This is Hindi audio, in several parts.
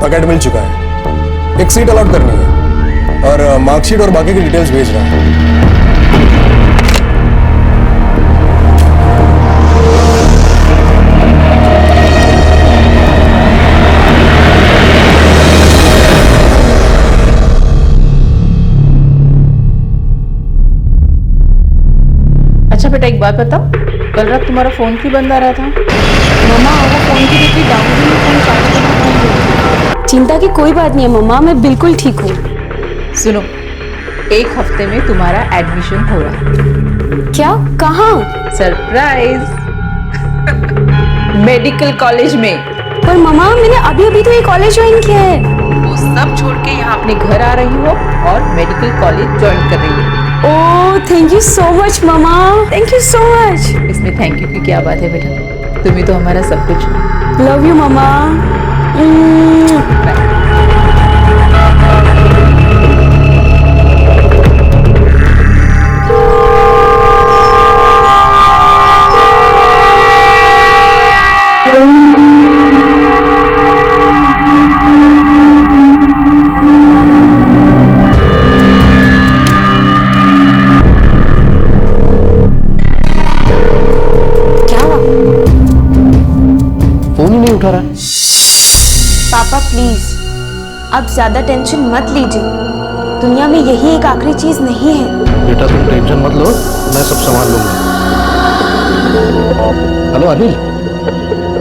पैकेट मिल चुका है, एक सीट अलॉट करनी है और मार्कशीट और बाकी की डिटेल्स भेज रहा हूँ। अच्छा बेटा, एक बात बताओ, कल रात तुम्हारा फोन क्यों बंद आ रहा था? मम्मा वो फोन की बैटरी डाउन हुई, फोन चार्ज करना भूल गई। चिंता की कोई बात नहीं है मम्मा, मैं बिल्कुल ठीक हूँ। सुनो, एक हफ्ते में तुम्हारा एडमिशन हो रहा है। क्या? कहाँ? सरप्राइज। मेडिकल कॉलेज में। पर मम्मा मैंने अभी अभी तो ये कॉलेज ज्वाइन किया है। वो सब छोड़ के यहाँ अपने घर आ रही हो और मेडिकल कॉलेज ज्वाइन कर रही हो। Oh thank you so much mama, thank you so much. इसमें थैंक यू की क्या बात है बेटा, तुम ही तो हमारा सब कुछ हो। लव यू मम्मा। उठा रहा है। पापा प्लीज अब ज्यादा टेंशन मत लीजिए, दुनिया में यही एक आखिरी चीज नहीं है। बेटा तुम टेंशन मत लो, मैं सब संभाल लूंगा। हेलो अनिल,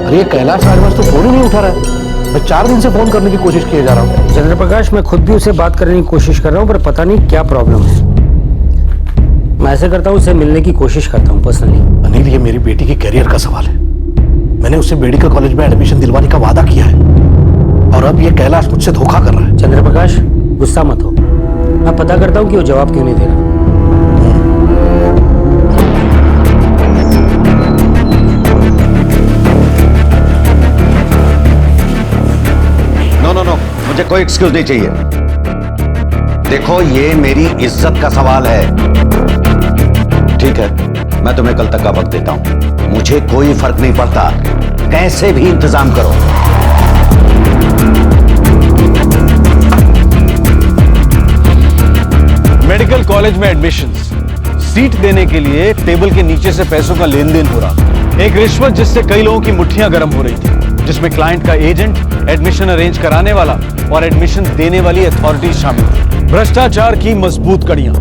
अरे ये कैलाश राजवंश तो फोन ही नहीं उठा रहा है। मैं 4 दिन से फोन करने की कोशिश किए जा रहा हूँ। चंद्रप्रकाश, मैं खुद भी उसे बात करने की कोशिश कर रहा हूँ, पर पता नहीं क्या प्रॉब्लम है। मैं ऐसे करता हूँ, उसे मिलने की कोशिश करता हूँ पर्सनली। अनिल, ये मेरी बेटी के करियर का सवाल है। मैंने उससे मेडिकल कॉलेज में एडमिशन दिलवाने का वादा किया है और अब ये कैलाश मुझसे धोखा कर रहा है। चंद्रप्रकाश, गुस्सा मत हो, मैं पता करता हूँ कि वो जवाब क्यों नहीं दे रहा। नो, मुझे कोई एक्सक्यूज नहीं चाहिए। देखो, ये मेरी इज्जत का सवाल है। ठीक है, मैं तुम्हें कल तक का वक्त देता हूं। मुझे कोई फर्क नहीं पड़ता, कैसे भी इंतजाम करो। मेडिकल कॉलेज में एडमिशंस, सीट देने के लिए टेबल के नीचे से पैसों का लेन देन हो रहा। एक रिश्वत जिससे कई लोगों की मुट्ठियां गर्म हो रही थी, जिसमें क्लाइंट का एजेंट, एडमिशन अरेंज कराने वाला और एडमिशन देने वाली अथॉरिटी शामिल थी। भ्रष्टाचार की मजबूत कड़ियां।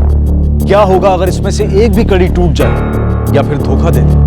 क्या होगा अगर इसमें से एक भी कड़ी टूट जाए या फिर धोखा दे दे?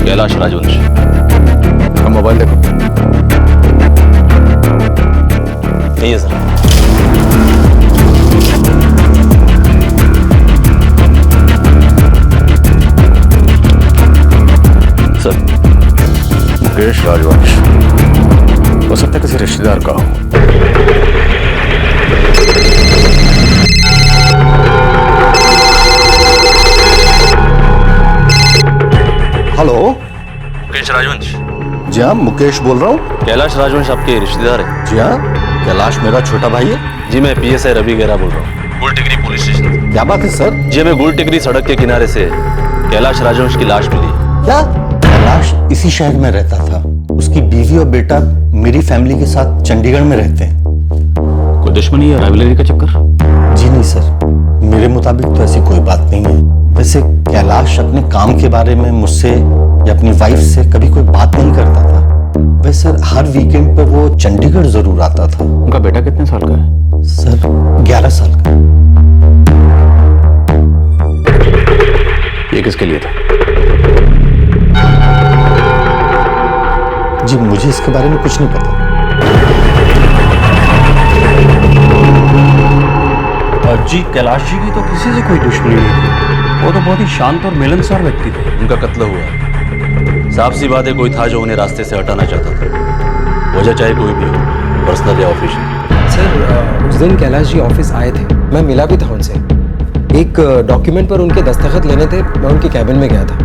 कैलाश राजवंश। अब मोबाइल देखो। यही है सर। सर, मुकेश राजवंश हो सकता है किसी रिश्तेदार का हो। हेलो, मुकेश राजवंश। जी हाँ, मुकेश बोल रहा हूँ। कैलाश राजवंश आपके रिश्तेदार है? जी हाँ, कैलाश मेरा छोटा भाई है। जी, मैं PSI रवि गेरा बोल रहा हूँ, गुल टिकरी पुलिस स्टेशन। क्या बात है सर? जी, हमें गुल टिकरी सड़क के किनारे से कैलाश राजवंश की लाश मिली। क्या? कैलाश इसी शहर में रहता था, उसकी बीवी और बेटा मेरी फैमिली के साथ चंडीगढ़ में रहते हैं। कोई दुश्मनी या राइवलरी का चक्कर? जी नहीं सर, मेरे मुताबिक तो ऐसी कोई बात नहीं है। वैसे कैलाश अपने काम के बारे में मुझसे या अपनी वाइफ से कभी कोई बात नहीं करता था। वैसे सर हर वीकेंड पे वो चंडीगढ़ जरूर आता था। उनका बेटा कितने साल का है? सर 11 साल का। ये किसके लिए था? जी मुझे इसके बारे में कुछ नहीं पता। जी कैलाश जी की तो किसी से कोई दुश्मनी नहीं थी। वो तो बहुत ही शांत और मिलनसार व्यक्ति थे। उनका कत्ल हुआ, साफ सी बात है कोई था जो उन्हें रास्ते से हटाना चाहता था, वजह चाहे कोई भी हो, पर्सनल या ऑफिशियल। सर उस दिन कैलाश जी ऑफिस आए थे, मैं मिला भी था उनसे। एक डॉक्यूमेंट पर उनके दस्तखत लेने थे, मैं उनके कैबिन में गया था।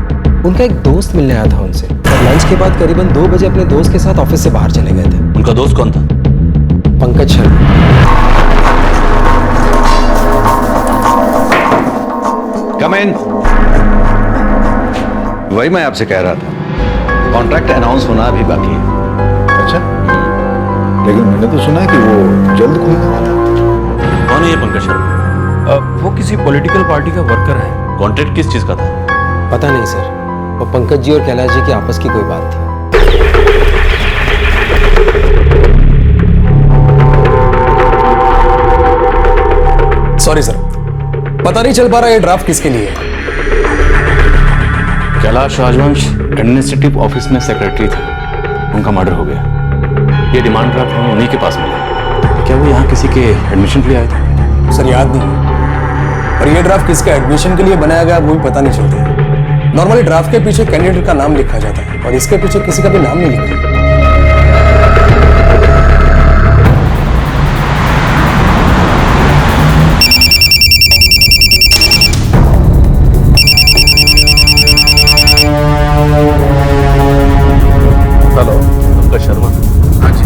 उनका एक दोस्त मिलने आया था उनसे, और लंच के बाद करीबन 2 बजे अपने दोस्त के साथ ऑफिस से बाहर चले गए थे। उनका दोस्त कौन था? पंकज शर्मा। कम इन। वही मैं आपसे कह रहा था, कॉन्ट्रैक्ट अनाउंस होना अभी बाकी है। अच्छा, लेकिन मैंने तो सुना है कि वो जल्द खुलने वाला है। कौन है ये पंकज शर्मा? वो किसी पॉलिटिकल पार्टी का वर्कर है। कॉन्ट्रैक्ट किस चीज का था? पता नहीं सर, वो पंकज जी और कैलाश जी की आपस की कोई बात थी। सॉरी सर, पता नहीं चल पा रहा ये ड्राफ्ट किसके लिए है। कैलाश राजवंश एडमिनिस्ट्रेटिव ऑफिस में सेक्रेटरी था, उनका मर्डर हो गया। ये डिमांड ड्राफ्ट हमें उन्हीं के पास मिला। क्या वो यहाँ किसी के एडमिशन के लिए आए थे? सर याद नहीं, और ये ड्राफ्ट किसके एडमिशन के लिए बनाया गया वो भी पता नहीं चलता। नॉर्मली ड्राफ्ट के पीछे कैंडिडेट का नाम लिखा जाता है, और इसके पीछे किसी का भी नाम नहीं लिखा। हेलो, पंकज शर्मा। हाँ जी,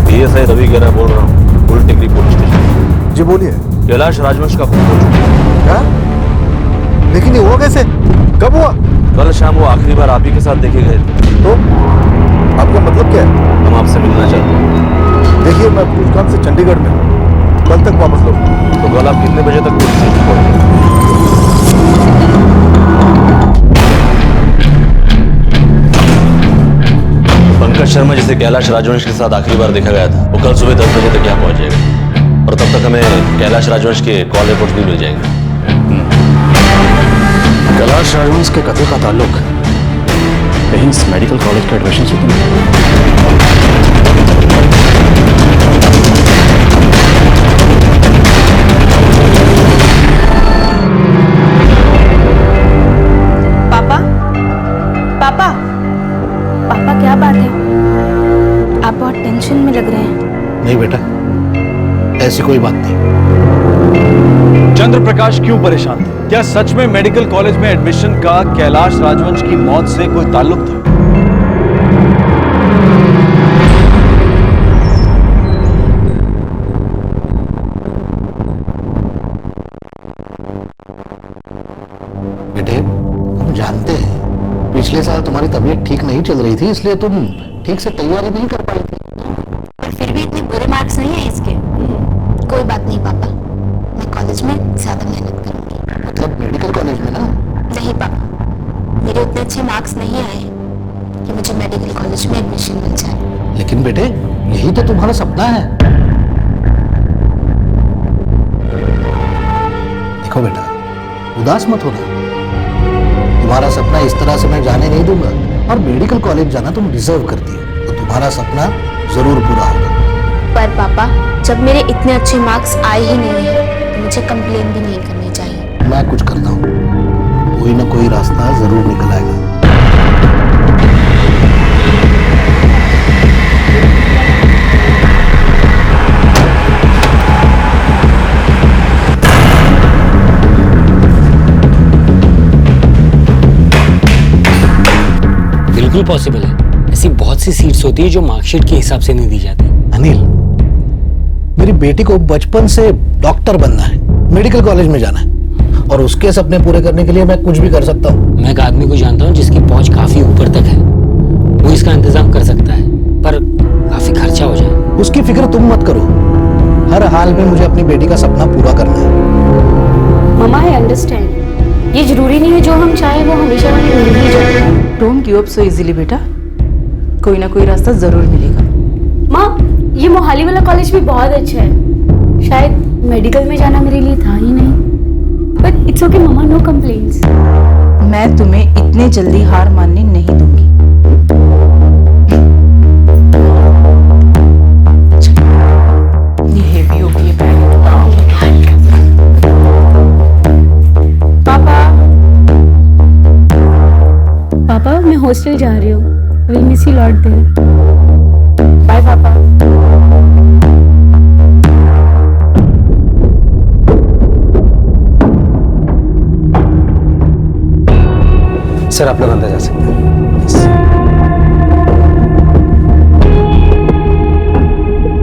PSI रवि गेरा बोल रहा हूँ, बुल टिकरी पुलिस स्टेशन। जी बोलिए। कैलाश राजवंश का खून हो चुका है। क्या? लेकिन ये हुआ कैसे? कब हुआ? कल शाम वो आखिरी बार आप ही के साथ देखे गए थे। तो आपका मतलब क्या है? हम आपसे मिलना चाहते हैं। देखिए मैं कुछ काम से चंडीगढ़ में हूं, कल तक वापस लौटूंगा। तो कल आप कितने बजे तक पुलिस स्टेशन पहुंचे? पंकज शर्मा जिसे कैलाश राजवंश के साथ आखिरी बार देखा गया था, वो कल सुबह 10 बजे तक यहाँ पहुंच जाएगा, और तब तक हमें कैलाश राजवंश के कॉल रिपोर्ट भी मिल जाएंगे। कैलाश राजवंश के कत्ल का ताल्लुक कहीं इस मेडिकल कॉलेज के एडमिशन से तो नहीं? पापा, पापा, पापा क्या बात है? आप बहुत टेंशन में लग रहे हैं। नहीं बेटा, ऐसी कोई बात नहीं। चंद्र प्रकाश क्यों परेशान थे? क्या सच में मेडिकल कॉलेज में एडमिशन का कैलाश राजवंश की मौत से कोई ताल्लुक था? बेटे, हम जानते हैं पिछले साल तुम्हारी तबीयत ठीक नहीं चल रही थी, इसलिए तुम ठीक से तैयारी नहीं कर पाई थी। पर फिर भी इतने बुरे मार्क्स नहीं है इसके। कोई बात नहीं पापा, मैं कॉलेज में ज्यादा मेहनत करूंगी। मतलब मेडिकल कॉलेज में ना? नहीं पापा, मेरे उतने अच्छे मार्क्स नहीं आए कि मुझे मेडिकल कॉलेज में एडमिशन मिल जाए। लेकिन बेटे, यही तो तुम्हारा सपना है। देखो बेटा, उदास मत होना। तुम्हारा सपना इस तरह से मैं जाने नहीं दूंगा, और मेडिकल कॉलेज जाना तुम डिजर्व करती हो, तो तुम्हारा सपना जरूर पूरा होगा। पर पापा, जब मेरे इतने अच्छे मार्क्स आए ही नहीं है तो मुझे कंप्लेन भी नहीं करनी चाहिए। मैं कुछ करता हूँ, कोई ना कोई रास्ता जरूर निकल आएगा। बिल्कुल पॉसिबल है। ऐसी बहुत सी सीट्स होती है जो मार्कशीट के हिसाब से नहीं दी जाती। अनिल, मेरी बेटी को बचपन से डॉक्टर बनना है, मेडिकल कॉलेज में जाना है, और उसके सपने पूरे करने के लिए मैं कुछ भी कर सकता हूँ। मैं एक आदमी को जानता हूँ जिसकी पहुंच काफी ऊपर तक है, वो इसका इंतजाम कर सकता है, पर काफी खर्चा हो जाए। उसकी फिक्र तुम मत करो, हर हाल में मुझे अपनी बेटी का सपना पूरा करना है। ममा, आई अंडरस्टैंड, ये जरूरी नहीं है जो हम चाहें वो हमेशा हमें मिल ही जाए। Don't don't give up so easily बेटा, कोई ना कोई रास्ता जरूर मिलेगा। माँ, ये मोहाली वाला कॉलेज भी बहुत अच्छा है। शायद मेडिकल में जाना मेरे लिए था ही नहीं, but it's okay mama, no complaints. मैं तुम्हें इतने जल्दी हार मानने नहीं दूंगी। ये हेवी हो गई है बैग। पापा, मैं हॉस्टल जा रही हूँ। Will miss you lot there. Bye papa. Sir आप लोग अंदर जा सकते हैं।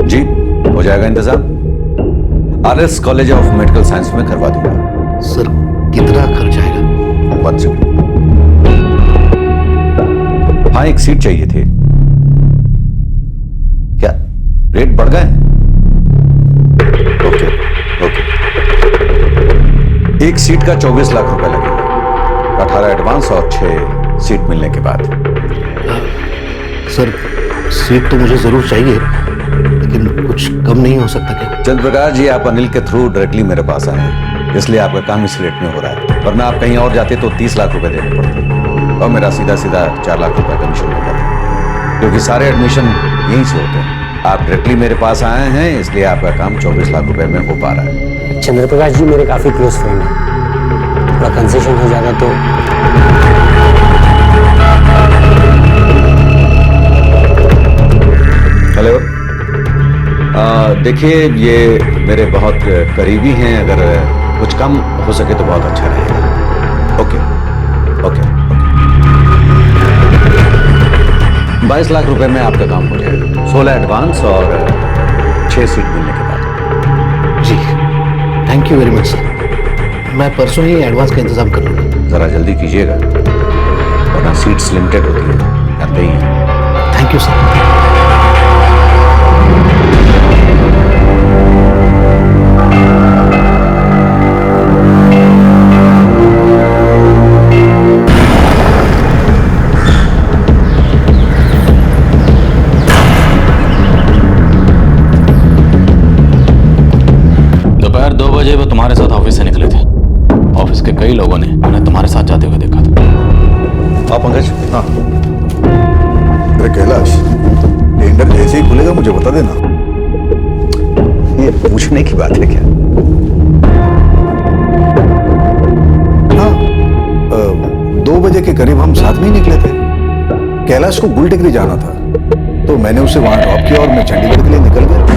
जी, हो जाएगा इंतजाम। RS college of medical science में करवा दूंगा। सर कितना खर्च आएगा? 1 सेकंड। हाँ, एक सीट चाहिए थी। क्या रेट बढ़ गए? Okay okay. एक सीट का 24 लाख रुपए लगेगा, 18 एडवांस और 6 सीट मिलने के बाद। सर सीट तो मुझे जरूर चाहिए, लेकिन कुछ कम नहीं हो सकता क्या? चंद्र प्रकाश जी, आप अनिल के थ्रू डायरेक्टली मेरे पास आए, इसलिए आपका काम इस रेट में हो रहा है, वरना आप कहीं और जाते तो 30 लाख रुपए देने पड़ते और मेरा सीधा सीधा 4 लाख रुपए कमीशन हो जाता, क्योंकि सारे एडमिशन यहीं से होते हैं। आप डायरेक्टली मेरे पास आए हैं, इसलिए आपका काम 24 लाख रुपए में हो पा रहा है। चंद्र प्रकाश जी मेरे काफी क्लोज फ्रेंड हैं, थोड़ा कंसेशन हो जाएगा तो। हेलो, देखिए ये मेरे बहुत करीबी हैं, अगर कुछ कम हो सके तो बहुत अच्छा रहेगा। Okay okay okay. 22 लाख रुपए में आपका काम हो जाएगा, 16 एडवांस और 6 सीट मिलने के बाद। जी thank you very much sir, मैं परसों ही एडवांस का इंतजाम कर लूँगा। जरा जल्दी कीजिएगा, वरना सीट्स लिमिटेड होती हैं, जानते ही हैं। Thank you sir. दोपहर 2 बजे वो तुम्हारे साथ ऑफिस से निकले थे। ऑफिस के कई लोगों ने उन्हें तुम्हारे साथ जाते हुए देखा था। आप पंकज? हाँ। अरे कैलाश, टेंडर जैसे ही खुलेगा मुझे बता देना। ये पूछने की बात है क्या? हाँ, 2 बजे के करीब हम साथ में ही निकले थे। कैलाश को गुल टेकरी जाना था, तो मैंने उसे वहां ड्रॉप किया और मैं चंडीगढ़ के लिए निकल गया।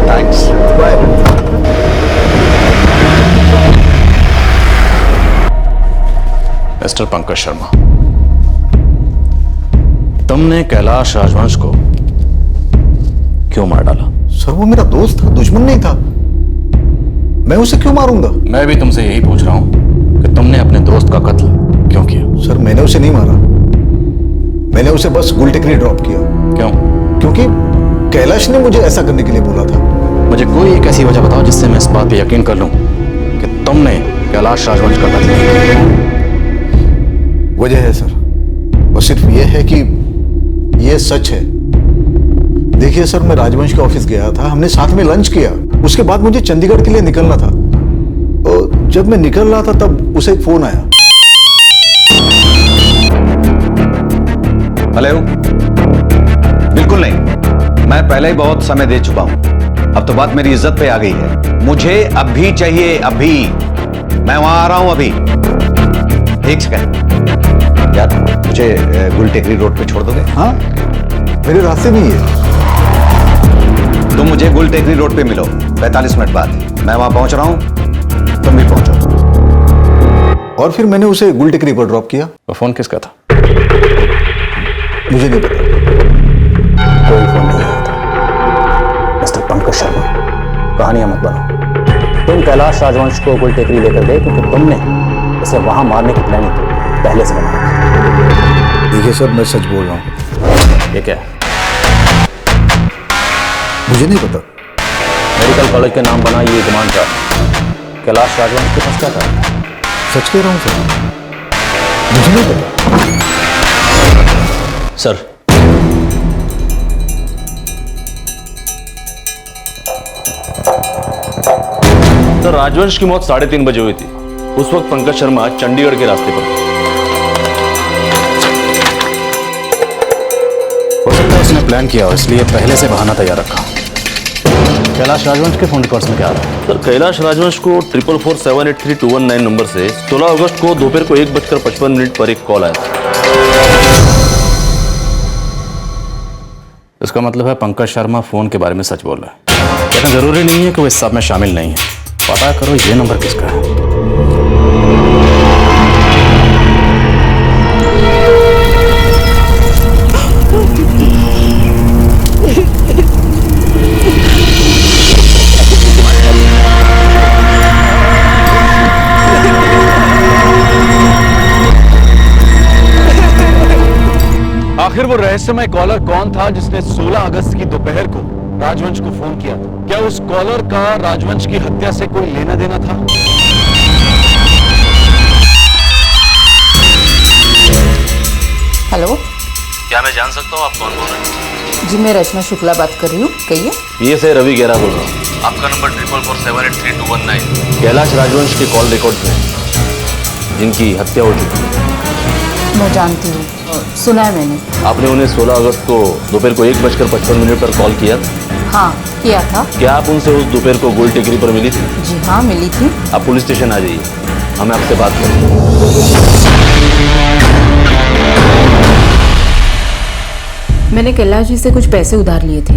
Thanks, bye. Mister Pankaj Sharma, तुमने कैलाश राजवंश को क्यों मार डाला? सर वो मेरा दोस्त था, दुश्मन नहीं था। मैं उसे क्यों मारूंगा? मैं भी तुमसे यही पूछ रहा हूं कि तुमने अपने दोस्त का कत्ल क्यों किया? सर मैंने उसे नहीं मारा, मैंने उसे बस गुल टेकरी ड्रॉप किया। क्यों? क्योंकि कैलाश ने मुझे ऐसा करने के लिए बोला था। मुझे कोई एक ऐसी वजह बताओ जिससे मैं इस बात पे यकीन कर लूं कि तुमने कैलाश राजवंश का कत्ल नहीं किया। वजह है सर, वो सिर्फ ये है कि ये सच है। देखिए सर, मैं राजवंश के ऑफिस गया था, हमने साथ में लंच किया, उसके बाद मुझे चंडीगढ़ के लिए निकलना था। और जब मैं निकल रहा था तब उसे एक फोन आया। हेलो? बिल्कुल नहीं, मैं पहले ही बहुत समय दे चुका हूं। अब तो बात मेरी इज्जत पे आ गई है। मुझे अभी चाहिए, अभी। मैं वहां आ रहा हूं अभी। एक सेकंड यार, मुझे गुल टेकरी रोड पे छोड़ दोगे? हाँ, मेरे रास्ते में ही है। तुम मुझे गुल टेकरी रोड पे मिलो 45 मिनट बाद। मैं वहां पहुंच रहा हूं, तुम भी पहुंचो। और फिर मैंने उसे गुल टेकरी पर ड्रॉप किया। वो फोन किसका था? मुझे नहीं पता। कोई फोन नहीं आया था। मिस्टर पंकज शर्मा, कहानियां मत बनो। तुम कैलाश राजवंश को गुल टेकरी लेकर गए क्योंकि तुमने उसे वहां मारने की प्लानिंग पहले से बनाया था। देखिए सर, मैं सच बोल रहा हूं। ये क्या है? मुझे नहीं पता। मेडिकल कॉलेज के नाम बना ये डिमांड का कैलाश राजवंश के पास क्या था? सच कह रहा हूँ सर, मुझे नहीं पता। सर, सर राजवंश की मौत 3:30 बजे हुई थी। उस वक्त पंकज शर्मा चंडीगढ़ के रास्ते पर थे। हो सकता है उसने प्लान किया हो, इसलिए पहले से बहाना तैयार रखा। कैलाश राजवंश के फोन रिकॉर्ड्स में क्या आ रहा है? सर कैलाश राजवंश को 444783 नंबर से 16 अगस्त को दोपहर को 1:55 पर एक कॉल आया था। इसका मतलब है पंकज शर्मा फोन के बारे में सच बोल रहा है, लेकिन जरूरी नहीं है कि वो इस सब में शामिल नहीं है। पता करो ये नंबर किसका है। आखिर वो रहस्यमय कॉलर कौन था जिसने 16 अगस्त की दोपहर को राजवंश को फोन किया? क्या उस कॉलर का राजवंश की हत्या से कोई लेना देना था? हेलो, क्या मैं जान सकता हूँ आप कौन बोल रहे हैं? जी मैं रचना शुक्ला बात कर रही हूँ, कहिए। ये से रवि गेरा बोल रहा हूँ। आपका नंबर 444783 कैलाश राजवंश के कॉल रिकॉर्ड में जिनकी हत्या हो चुकी है। मैं जानती हूँ, सुना है मैंने। आपने उन्हें 16 अगस्त को दोपहर को 1:55 पर कॉल किया था? हाँ किया था। क्या आप उनसे उस दोपहर को गोल टेकरी पर मिली थी? जी हाँ मिली थी। आप पुलिस स्टेशन आ जाइए, हमें आपसे बात करनी है। मैंने कैलाश जी से कुछ पैसे उधार लिए थे,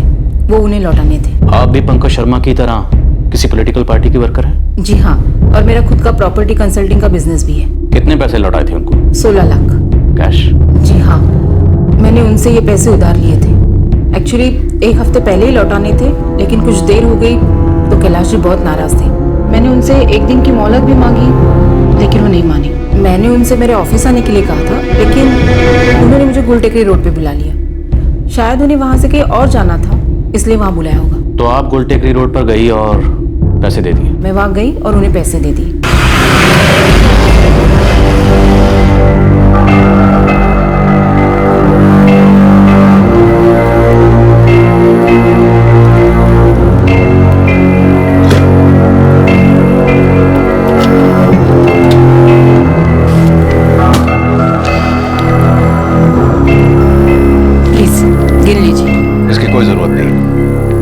वो उन्हें लौटाने थे। आप भी पंकज शर्मा की तरह किसी पॉलिटिकल पार्टी की वर्कर हैं? जी हाँ, और मेरा खुद का प्रॉपर्टी कंसल्टिंग का बिजनेस भी है। कितने पैसे लौटाए थे उनको? 16 लाख कैश? जी हाँ, मैंने उनसे ये पैसे उधार लिए थे। एक्चुअली 1 हफ्ते पहले ही लौटाने थे, लेकिन कुछ देर हो गई तो कैलाश जी बहुत नाराज थे। मैंने उनसे 1 दिन की मोहलत भी मांगी, लेकिन वो नहीं माने। मैंने उनसे मेरे ऑफिस आने के लिए कहा था, लेकिन उन्होंने मुझे गुल टेकरी रोड पे बुला लिया। शायद उन्हें वहां से कहीं और जाना था, इसलिए वहां बुलाया होगा। तो आप गुल टेकरी रोड पर गई और पैसे दे दिए? मैं वहां गई और उन्हें पैसे दे दिए।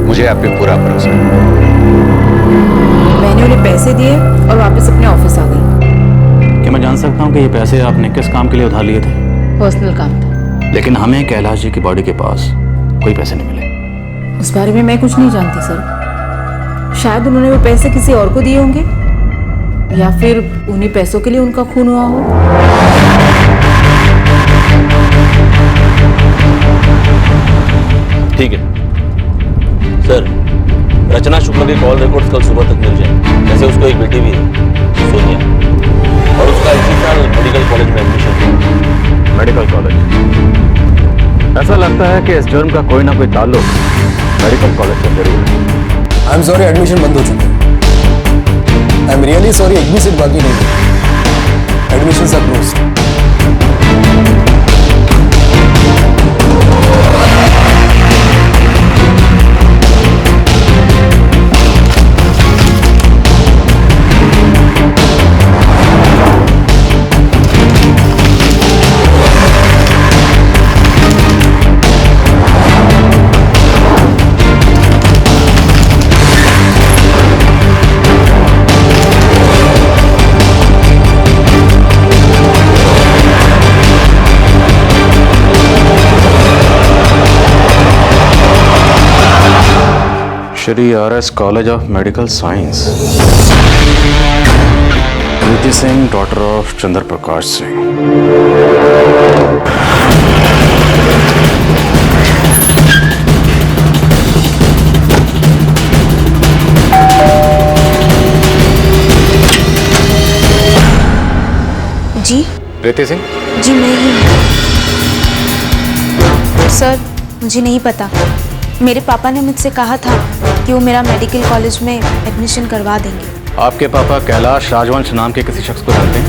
मुझे आप पे पूरा भरोसा है। मैंने उन्हें पैसे दिए और वापस अपने ऑफिस आ गई। क्या मैं जान सकता हूँ कि ये पैसे आपने किस काम के लिए उधार लिए थे? पर्सनल काम था। लेकिन हमें कैलाश जी की बॉडी के पास कोई पैसे नहीं मिले। उस बारे में मैं कुछ नहीं जानती सर। शायद उन्होंने वो पैसे किसी और को दिए होंगे, या फिर उन्हीं पैसों के लिए उनका खून हुआ हो। ठीक है सर, रचना शुक्ला के कॉल रिकॉर्ड्स कल सुबह तक मिल जाए। जैसे उसको एक बेटी भी है, सोनिया, और उसका इसी साल मेडिकल कॉलेज में एडमिशन हुआ। Medical college? ऐसा लगता है कि इस जुर्म का कोई ना कोई ताल्लुक मेडिकल कॉलेज से जरूर है। आई एम सॉरी, एडमिशन बंद हो चुके हैं। आई एम रियली सॉरी, एक भी सीट बाकी नहीं है। Admission are closed. Shri RS college of medical science. Preeti Singh, daughter of Chandra Prakash Singh. जी प्रीति सिंह? जी मैं ही हूँ। सर मुझे नहीं पता। मेरे पापा ने मुझसे कहा था कि वो मेरा मेडिकल कॉलेज में एडमिशन करवा देंगे। आपके पापा कैलाश राजवंश नाम के किसी शख्स को जानते हैं?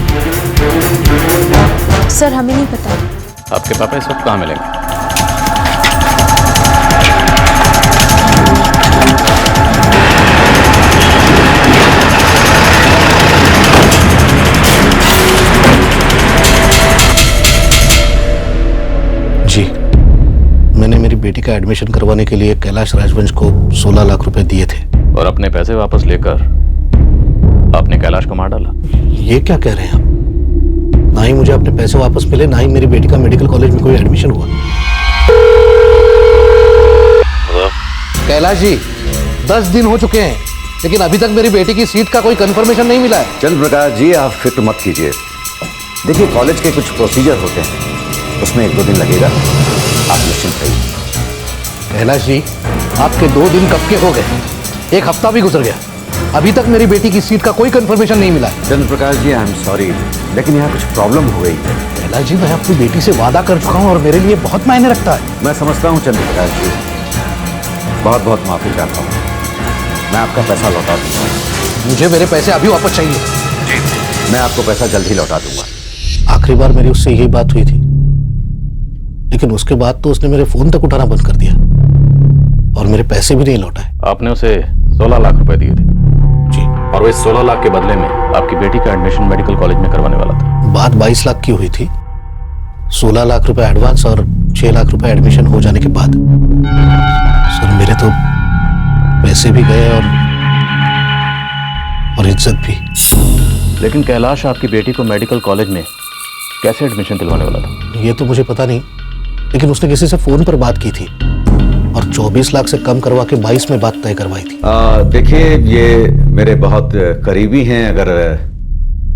सर हमें नहीं पता। आपके पापा इस वक्त कहाँ मिलेंगे? जी, मैंने मेरी बेटी का एडमिशन करवाने के लिए कैलाश राजवंश को 16 लाख रुपए दिए थे। और अपने पैसे वापस लेकर आपने कैलाश को मार डाला। ये क्या कह रहे हैं आप? ना ही मुझे अपने पैसे वापस मिले, ना ही मेरी बेटी का मेडिकल कॉलेज में कोई एडमिशन हुआ। कैलाश जी, 10 दिन हो चुके हैं, लेकिन अभी तक मेरी बेटी की सीट का कोई कंफर्मेशन नहीं मिला है। चंद्र प्रकाश जी, आप फिक्र मत कीजिए। देखिए, कॉलेज के कुछ प्रोसीजर होते हैं, उसमें 1-2 दिन लगेगा। आप निश्चिंत रहिए। कैलाश जी, आपके 2 दिन कब के हो गए? 1 हफ्ता भी गुजर गया, अभी तक मेरी बेटी की सीट का कोई कंफर्मेशन नहीं मिला है। चंद्र Prakash ji, I am sorry, लेकिन यहाँ कुछ प्रॉब्लम हो गई है। कैलाश जी, मैं अपनी बेटी से वादा कर चुका हूँ और मेरे लिए बहुत मायने रखता है। मैं समझता हूँ चंद्र प्रकाश जी, बहुत बहुत माफी चाहता हूँ। मैं आपका पैसा लौटा दूंगा। मुझे मेरे पैसे अभी वापस चाहिए। जी, मैं आपको पैसा जल्द ही लौटा दूंगा। आखिरी बार मेरी उससे यही बात हुई थी, लेकिन उसके बाद तो उसने मेरे फोन तक उठाना बंद कर दिया और मेरे पैसे भी नहीं लौटाए। आपने उसे 16 लाख रुपए दिए थे जी, और वो इस 16 लाख के बदले में आपकी बेटी का एडमिशन मेडिकल कॉलेज में करवाने वाला था। बात 22 लाख की हुई थी, 16 लाख रुपए एडवांस और 6 लाख रुपए एडमिशन हो जाने के बाद। सर, मेरे तो पैसे भी गए और इज्जत भी। लेकिन कैलाश आपकी बेटी को मेडिकल कॉलेज में कैसे एडमिशन दिलवाने वाला था? ये तो मुझे पता नहीं, लेकिन उसने किसी से फोन पर बात की थी और 24 लाख से कम करवा के 22 में बात तय करवाई थी। देखिए, ये मेरे बहुत करीबी हैं, अगर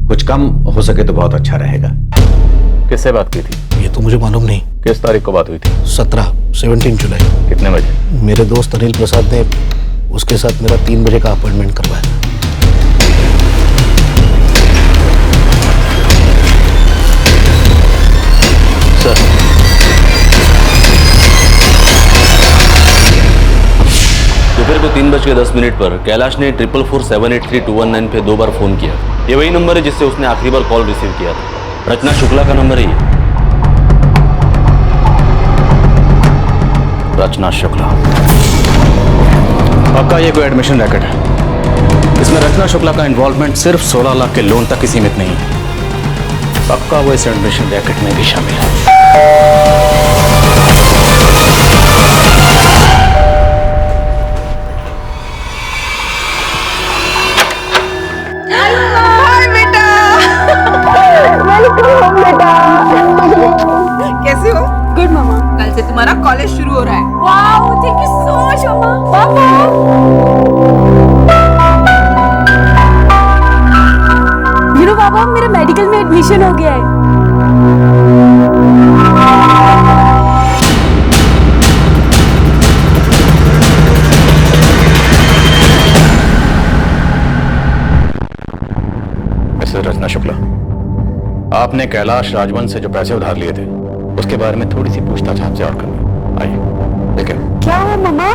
कुछ कम हो सके तो बहुत अच्छा रहेगा। किससे बात की थी? ये तो मुझे मालूम नहीं। किस तारीख को बात हुई थी? 17 जुलाई। कितने बजे? मेरे दोस्त अनिल प्रसाद ने उसके साथ मेरा 3 बजे का अपॉइंटमेंट करवाया। सर, दोपहर को 3:10 पर कैलाश ने 444783219 पे 2 बार फोन किया। ये वही नंबर है जिससे उसने आखिरी बार कॉल रिसीव किया था। रचना शुक्ला का नंबर है ये। रचना शुक्ला, पक्का ये कोई एडमिशन रैकेट है। इसमें रचना शुक्ला का इन्वॉल्वमेंट सिर्फ 16 लाख के लोन तक ही सीमित नहीं है। पक्का वो इस एडमिशन रैकेट में भी शामिल है। कैसे हो? गुड मामा। कल से तुम्हारा कॉलेज शुरू हो रहा है। Wow, thank you so much मामा। पापा, यू नो पापा, मेरा मेडिकल में एडमिशन हो गया है। मिसेस रचना शुक्ला, आपने कैलाश राजवंश से जो पैसे उधार लिए थे उसके बारे में थोड़ी सी पूछताछ आपसे और करनी। आइए, लेकिन क्या हुआ मामा?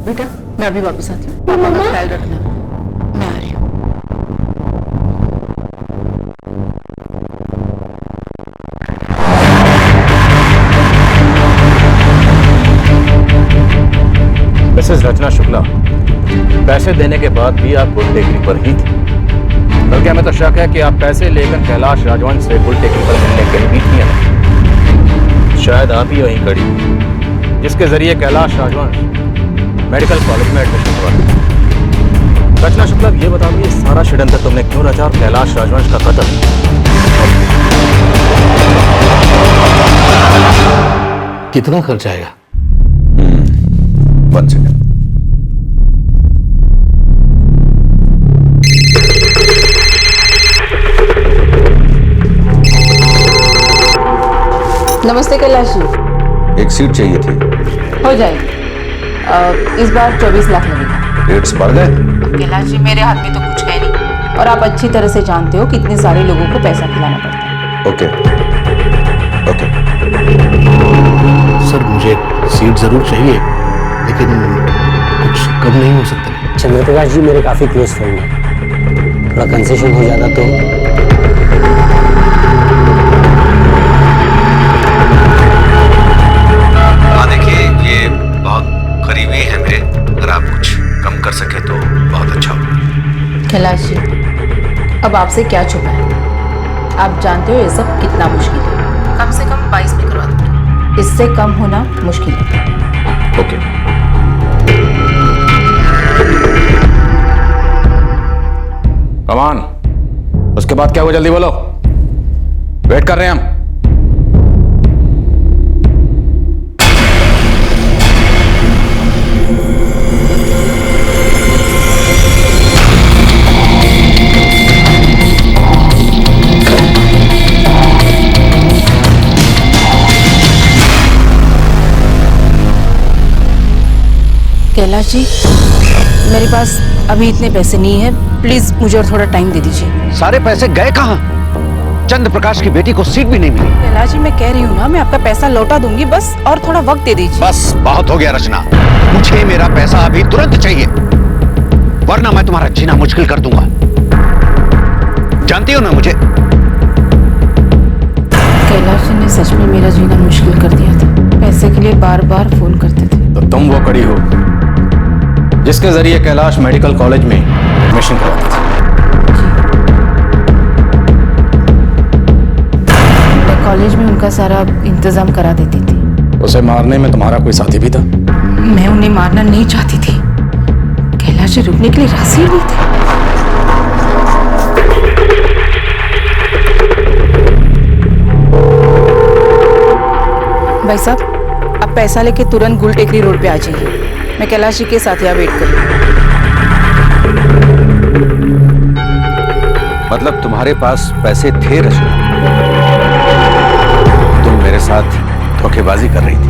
बेटा, मैं अभी वापस आती हूँ। पापा का ख्याल रखना। मैं आ रही हूँ। मिसेस रचना शुक्ला, पैसे देने के बाद भी आप गुल टेकरी पर ही थी। बल्कि हमें तो शक है कि आप पैसे लेकर कैलाश राजवंश से गुल टेकरी पर मिलने गई भी थी। शायद आप ही वहीं खड़ी जिसके जरिए कैलाश राजवंश मेडिकल कॉलेज में एडमिशन हुआ। रचना शुक्ला, ये बता दो, ये सारा षड्यंत्र तुमने क्यों रचा और कैलाश राजवंश का कत्ल? कितना खर्च आएगा? 1 सेकंड। नमस्ते कैलाश जी। एक सीट चाहिए थी। हो जाएगी। इस बार 24 लाख लगेगा। रेट्स बढ़ गए? कैलाश जी, मेरे हाथ में तो कुछ है नहीं और आप अच्छी तरह से जानते हो कितने सारे लोगों को पैसा खिलाना पड़ता है। Okay okay. सर, मुझे सीट जरूर चाहिए, लेकिन कुछ कम नहीं हो सकता? चंद्रप्रकाश जी मेरे काफी क्लोज फ्रेंड हैं, थोड़ा कंसेशन हो जाता तो। हाँ देखिए, ये बहुत करीबी है मेरे, अगर आप कुछ कम कर सके तो बहुत अच्छा हो। कैलाश जी, अब आपसे क्या छुपा है? आप जानते हो ये सब कितना मुश्किल है। कम से कम 22 में करवा दूंगी, इससे कम होना मुश्किल है। ओके। कमान, उसके बाद क्या हुआ जल्दी बोलो, वेट कर रहे हैं हम। कैलाश जी, मेरे पास अभी इतने पैसे नहीं है, प्लीज मुझे और थोड़ा टाइम दे दीजिए। सारे पैसे गए कहाँ? चंद्र प्रकाश की बेटी को सीट भी नहीं मिली। कैलाश जी, मैं कह रही हूँ ना, मैं आपका पैसा लौटा दूंगी, बस और थोड़ा वक्त दे दीजिए। बस बहुत हो गया रचना, मुझे मेरा पैसा अभी तुरंत चाहिए, वरना मैं तुम्हारा जीना मुश्किल कर दूंगा। जानती हो ना मुझे। कैलाश जी ने सच में मेरा जीना मुश्किल कर दिया था, पैसे के लिए बार बार फोन करते थे। तो तुम वो कड़ी हो जिसके जरिए कैलाश मेडिकल कॉलेज में एडमिशन करवाता था। मैं कॉलेज में उनका सारा इंतजाम करा देती थी। उसे मारने में तुम्हारा कोई साथी भी था? मैं उन्हें मारना नहीं चाहती थी, कैलाश जी रुकने के लिए राजी नहीं थे। भाई साहब, आप पैसा लेके तुरंत गुल टेकरी रोड पे आ जाइए, मैं कैलाश जी के साथ यहाँ वेट कर रही हूँ। मतलब तुम्हारे पास पैसे थे रचना, तुम मेरे साथ धोखेबाजी कर रही थी।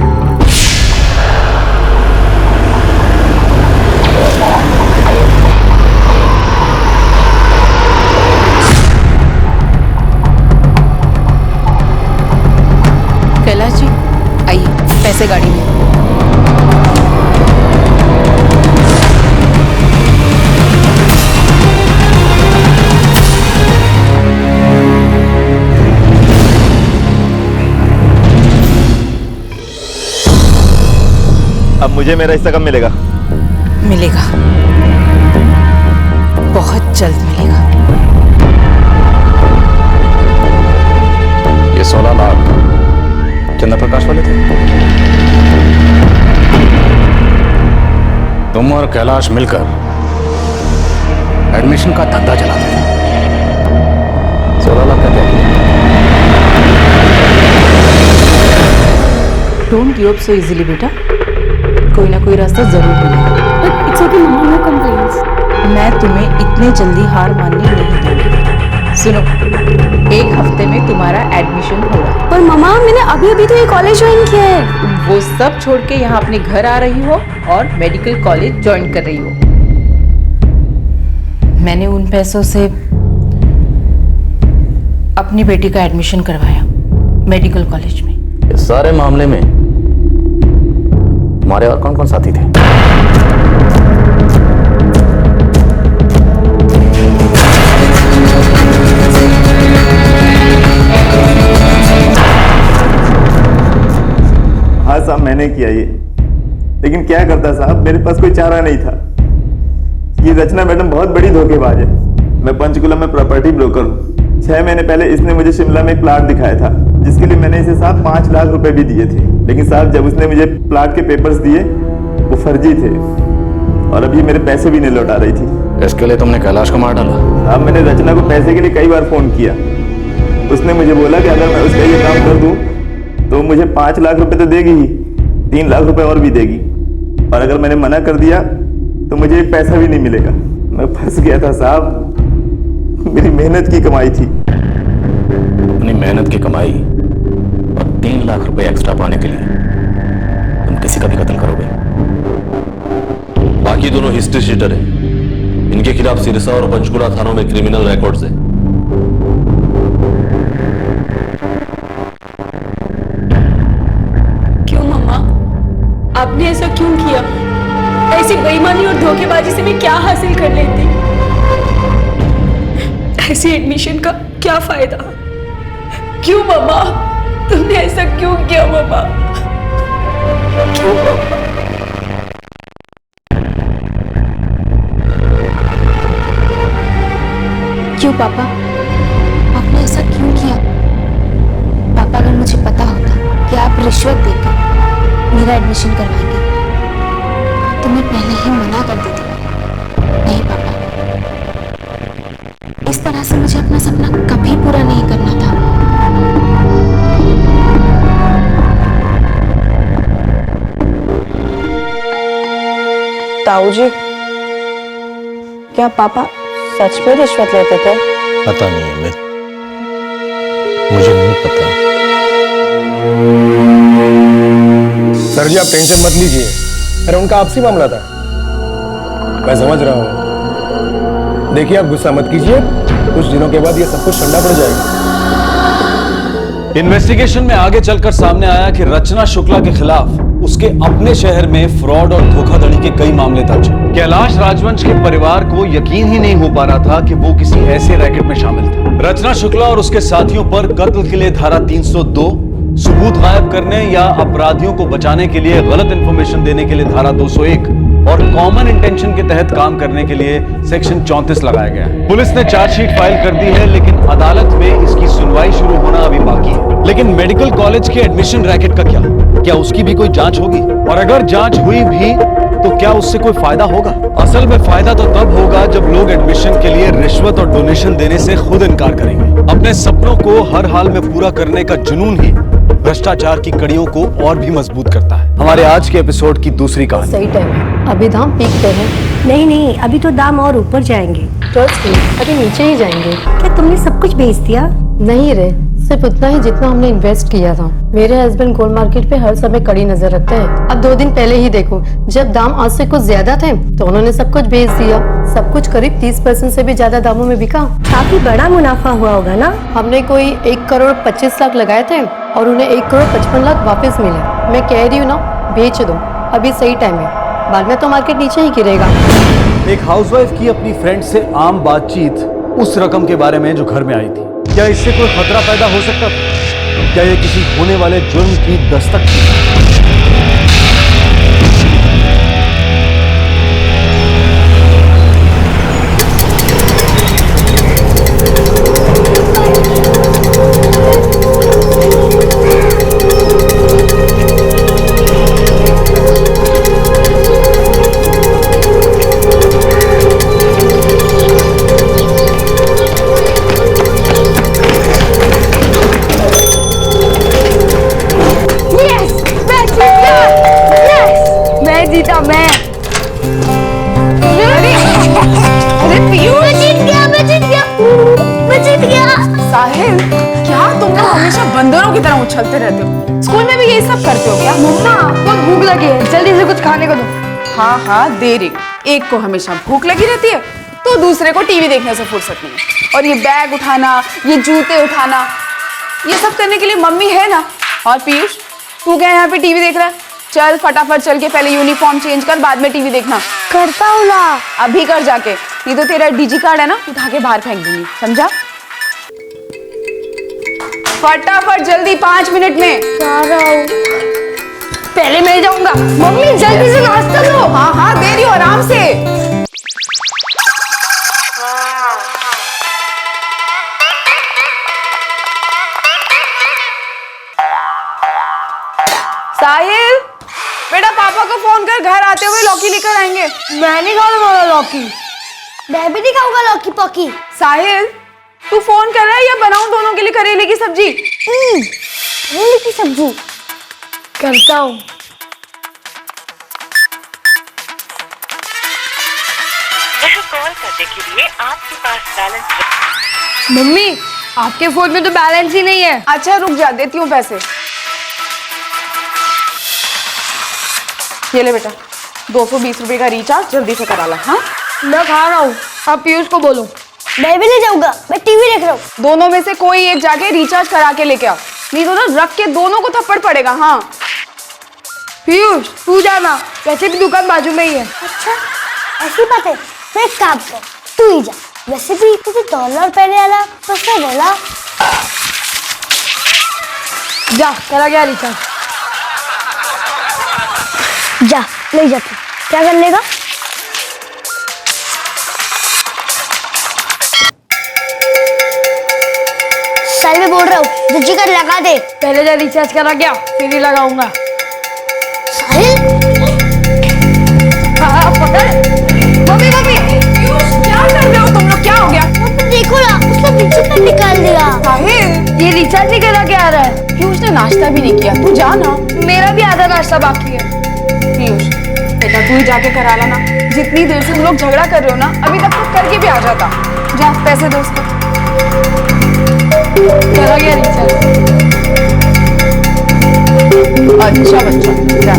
कैलाश जी आइए, पैसे गाड़ी में। अब मुझे मेरा हिस्सा कब मिलेगा? मिलेगा, बहुत जल्द मिलेगा। ये 16 लाख चंद्रप्रकाश वाले थे? तुम और कैलाश मिलकर एडमिशन का धंधा चलाते थे। 16 लाख का क्या किया? Don't give up so easily बेटा, कोई ना कोई रास्ता जरूर मिलेगा। It's okay mama, no complaints. मैं तुम्हें इतने जल्दी हार मानने नहीं दूंगी। सुनो, 1 हफ्ते में तुम्हारा एडमिशन होगा। पर मम्मा, मैंने अभी तो ये कॉलेज ज्वाइन किया है। तुम वो सब छोड़ के यहाँ अपने घर आ रही हो और मेडिकल कॉलेज ज्वाइन कर रही हो। मैंने उन पैसों से अपनी बेटी का एडमिशन करवाया मेडिकल कॉलेज में। इस सारे मामले में तुम्हारे और कौन कौन साथी थे? हाँ साहब, मैंने किया ये, लेकिन क्या करता साहब, मेरे पास कोई चारा नहीं था। ये रचना मैडम बहुत बड़ी धोखेबाज है। मैं पंचकुला में प्रॉपर्टी ब्रोकर हूँ। 6 महीने पहले इसने मुझे शिमला में एक प्लाट दिखाया था, जिसके लिए मैंने इसे साहब 5 लाख रुपए भी दिए थे। लेकिन साहब जब उसने मुझे प्लाट के पेपर्स दिए, वो फर्जी थे और अभी मेरे पैसे भी नहीं लौटा रही थी। इसके लिए तुमने कैलाश को मार डाला? साहब मैंने रचना को पैसे के लिए कई बार फोन किया। उसने मुझे बोला कि अगर मैं उसका ये काम कर दूं तो मुझे 5 लाख रुपए तो देगी ही, 3 लाख रुपए और भी देगी, और अगर मैंने मना कर दिया तो मुझे एक पैसा भी नहीं मिलेगा। मैं फंस गया था साहब, मेरी मेहनत की कमाई थी। अपनी मेहनत की कमाई और 3 लाख रुपए एक्स्ट्रा पाने के लिए तुम किसी का भी कत्ल करोगे? बाकी दोनों हिस्ट्री शीटर है, इनके खिलाफ सिरसा और पंचकुला थानों में क्रिमिनल रिकॉर्ड्स है। क्यों मम्मा, आपने ऐसा क्यों किया? ऐसी बेईमानी और धोखेबाजी से मैं क्या हासिल कर लेती। ऐसी एडमिशन का क्या फायदा? क्यों मम्मा, तुमने ऐसा क्यों किया मम्मा? क्यों मम्मा? क्यों पापा, आपने ऐसा क्यों किया? पापा, अगर मुझे पता होता कि आप रिश्वत देकर मेरा एडमिशन करवाएंगे तो मैं पहले ही मना कर देती। नहीं पापा, इस तरह से मुझे अपना सपना कभी पूरा नहीं करना था। ताऊ जी, क्या पापा सच में रिश्वत लेते थे? पता नहीं अमित, मुझे नहीं पता। सर जी आप टेंशन मत लीजिए, अरे उनका आपसी मामला था, मैं समझ रहा हूँ। देखिए आप गुस्सा मत कीजिए, कुछ दिनों के बाद ये सब कुछ ठंडा पड़ जाएगा। इन्वेस्टिगेशन में आगे चलकर सामने आया कि रचना शुक्ला के खिलाफ उसके अपने शहर में फ्रॉड और धोखाधड़ी के कई मामले दर्ज हैं। कैलाश राजवंश के परिवार को यकीन ही नहीं हो पा रहा था कि वो किसी ऐसे रैकेट में शामिल था। रचना शुक्ला और उसके साथियों पर कत्ल के लिए धारा 302, सबूत गायब करने या अपराधियों को बचाने के लिए गलत इंफॉर्मेशन देने के लिए धारा 201 और कॉमन इंटेंशन के तहत काम करने के लिए सेक्शन 34 लगाया गया है। पुलिस ने चार्जशीट फाइल कर दी है, लेकिन अदालत में इसकी सुनवाई शुरू होना अभी बाकी है। लेकिन मेडिकल कॉलेज के एडमिशन रैकेट का क्या उसकी भी कोई जांच होगी? और अगर जांच हुई भी तो क्या उससे कोई फायदा होगा? असल में फायदा तो तब होगा जब लोग एडमिशन के लिए रिश्वत और डोनेशन देने से खुद इनकार करेंगे। अपने सपनों को हर हाल में पूरा करने का जुनून ही भ्रष्टाचार की कड़ियों को और भी मजबूत करता है। हमारे आज के एपिसोड की दूसरी कहानी। सही टाइम है, अभी दाम पीक पे है। नहीं, अभी तो दाम और ऊपर जाएंगे। ट्रस्ट मी, अभी नीचे ही जाएंगे। क्या तुमने सब कुछ बेच दिया? नहीं रे, सिर्फ उतना ही जितना हमने इन्वेस्ट किया था। मेरे हस्बैंड गोल्ड मार्केट पे हर समय कड़ी नजर रखते हैं। अब 2 दिन पहले ही देखो, जब दाम आज से कुछ ज्यादा थे तो उन्होंने सब कुछ बेच दिया। सब कुछ करीब 30% से भी ज्यादा दामों में बिका। काफी बड़ा मुनाफा हुआ होगा ना? हमने कोई 1 करोड़ 25 लाख लगाए थे और उन्हें 1 करोड़ 55 लाख वापस मिले। मैं कह रही हूँ ना, बेच दो, अभी सही टाइम है, बाद में तो मार्केट नीचे ही गिरेगा। एक हाउसवाइफ की अपनी फ्रेंड से आम बातचीत उस रकम के बारे में जो घर में आई थी। क्या इससे कोई खतरा पैदा हो सकता था? क्या ये किसी होने वाले जुर्म की दस्तक थी? जीता मैं। अरे पीयूष, मैं जीत गया। साहिल, क्या तुम लोग हमेशा बंदरों की तरह उछलते रहते हो? स्कूल में भी यही सब करते हो क्या? मम्मा, बहुत भूख लगी है, जल्दी से कुछ खाने को दो। हाँ, दे रही हूं। एक को हमेशा भूख लगी रहती है तो दूसरे को टीवी देखने से फुर्सत नहीं है। और ये बैग उठाना, ये जूते उठाना, ये सब करने के लिए मम्मी है ना। और पीयूष, तू क्या यहाँ पे टीवी देख रहा है? चल फटाफट चल के पहले यूनिफॉर्म चेंज कर, बाद में टीवी देखना। करता हूँ ना। अभी कर जाके, नहीं तो तेरा डीजी कार्ड है ना, उठा के बाहर फेंक दूंगी, समझा? फटाफट जल्दी, 5 मिनट में। पहले मैं जाऊंगा। मम्मी जल्दी से नाश्ता दो। हाँ, दे रही हूँ, आराम से। साहिल, बेटा पापा को फोन कर, घर आते हुए लौकी लेकर आएंगे। मैं नहीं खाऊंगा लौकी। मैं भी नहीं खाऊंगा लौकी पौकी। साहिल, तू फोन कर रहा है या बनाऊं दोनों के लिए करेले की सब्जी? करेले की सब्जी करता हूँ। कॉल करने के लिए आपके पास बैलेंस। मम्मी, आपके फोन में तो बैलेंस ही नहीं है। अच्छा रुक जा, देती हूँ पैसे। ये ले बेटा, 220 रुपए का रिचार्ज, जल्दी से करा ला। हाँ, मैं खा रहा हूँ, आप पीयूष को बोलो। मैं भी नहीं जाऊंगा, मैं टीवी देख रहा हूँ। दोनों में से कोई एक जाके रिचार्ज करा के लेके आओ, नहीं तो ना रख के दोनों को थप्पड़ पड़ेगा। हाँ, पीयूष तू जाना, वैसे भी दुकान बाजू में ही है। अच्छा ऐसी बात है, तो एक काम कर, तू ही जा। वैसे भी तुझे $1 पहले वाला प्रश्न बोला। जा, करा गया रिचार्ज। जा ले जा तू, क्या कर लेगा? साल में बोल रहा हूँ, जल्दी कर लगा दे। पहले जा रिचार्ज करा गया, फिर ही लगाऊंगा। पकड़। मम्मी मम्मी, क्या कर रहे हो तुम लोग? क्या हो गया? देखो ना, उसने बिजली निकाल दिया। ये रिचार्ज नहीं करा के आ रहा है। पीयूष ने नाश्ता भी नहीं किया, तू जा ना। मेरा भी आधा नाश्ता बाकी है। पीयूष बेटा तू ही जाके करा लेना। जितनी देर से तुम लोग झगड़ा कर रहे हो ना, अभी तक तो करके भी आ जाता। जा पैसे दो उसको। करा गया रिचार्ज। अच्छा बच्चा जा।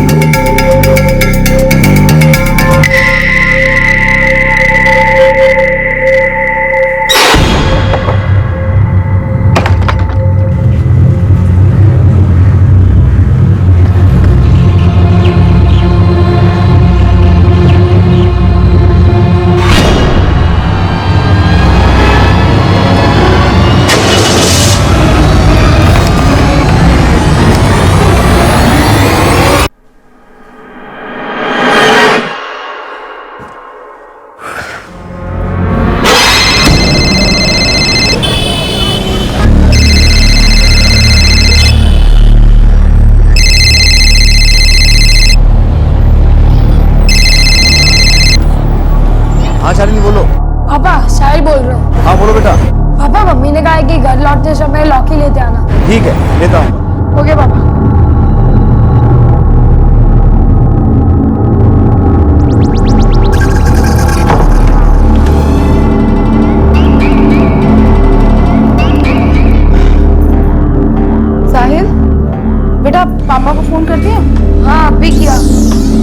शालिनी बोलो। पापा साहिल बोल रहा हूँ। हाँ बोलो बेटा। पापा मम्मी ने कहा है कि घर लौटते समय लॉकी लेते आना। ठीक है, लेता हूँ। ओके पापा। साहिल बेटा पापा को फोन कर दिया? हाँ अभी किया।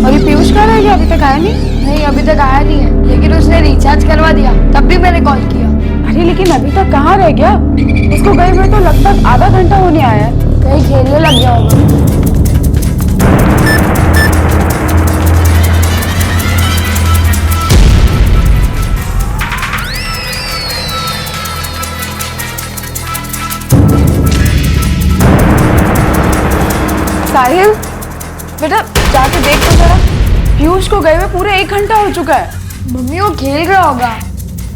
और ये पीयूष कहाँ रह गया? अभी तक आया नहीं? नहीं अभी तक आया नहीं है, लेकिन उसने रिचार्ज करवा दिया, तब भी मैंने कॉल किया। अरे लेकिन अभी तक कहाँ रह गया? उसको गए हुए तो लगभग आधा घंटा होने आया है। कहीं खेलने लग गया होगा। साहिल बेटा जाके देख तो जरा, पीयूष को गए हुए पूरे 1 घंटा हो चुका है। मम्मी वो खेल रहा होगा।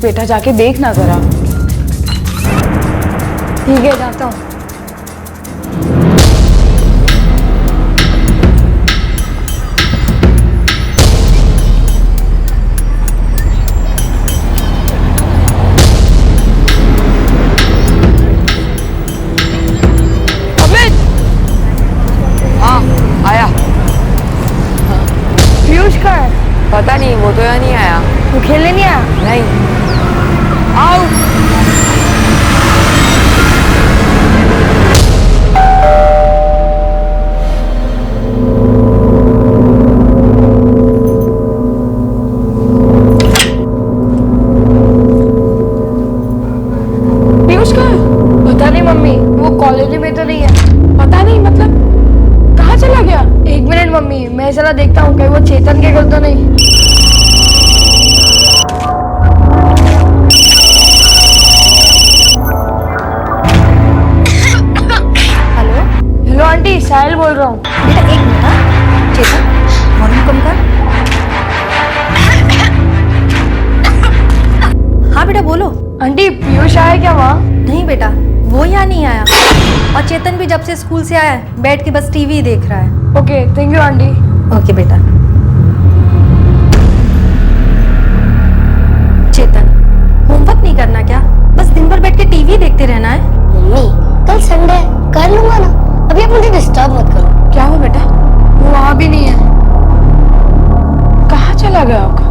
बेटा जाके देख ना जरा। ठीक है जाता हूँ। पता नहीं, वो तो यहाँ नहीं आया। वो खेलने नहीं आया? नहीं। आओ। पीयूष कहाँ है? पता नहीं मम्मी, वो कॉलेज में तो नहीं है। पता नहीं मतलब कहाँ चला गया? 1 मिनट मम्मी, मैं चला देखता हूँ कहीं वो चेतन के घर तो नहीं। हेलो हेलो आंटी, साहिल बोल रहा हूँ। बेटा 1 मिनट। हाँ चेतन, वॉल्यूम कम कर। हाँ बेटा बोलो। आंटी पीयूष आया क्या वहाँ? नहीं बेटा, वो यहाँ नहीं आया। और चेतन भी जब से स्कूल से आया है, बैठ के बस टीवी देख रहा है। Okay thank you aunty. Okay बेटा। चेतन, होमवर्क नहीं करना क्या? बस दिन भर बैठ के टीवी देखते रहना है। मम्मी कल संडे है, कर लूंगा ना। अभी आप मुझे डिस्टर्ब मत करो। क्या हुआ बेटा? वो वहाँ भी नहीं है। कहाँ चला गया होगा?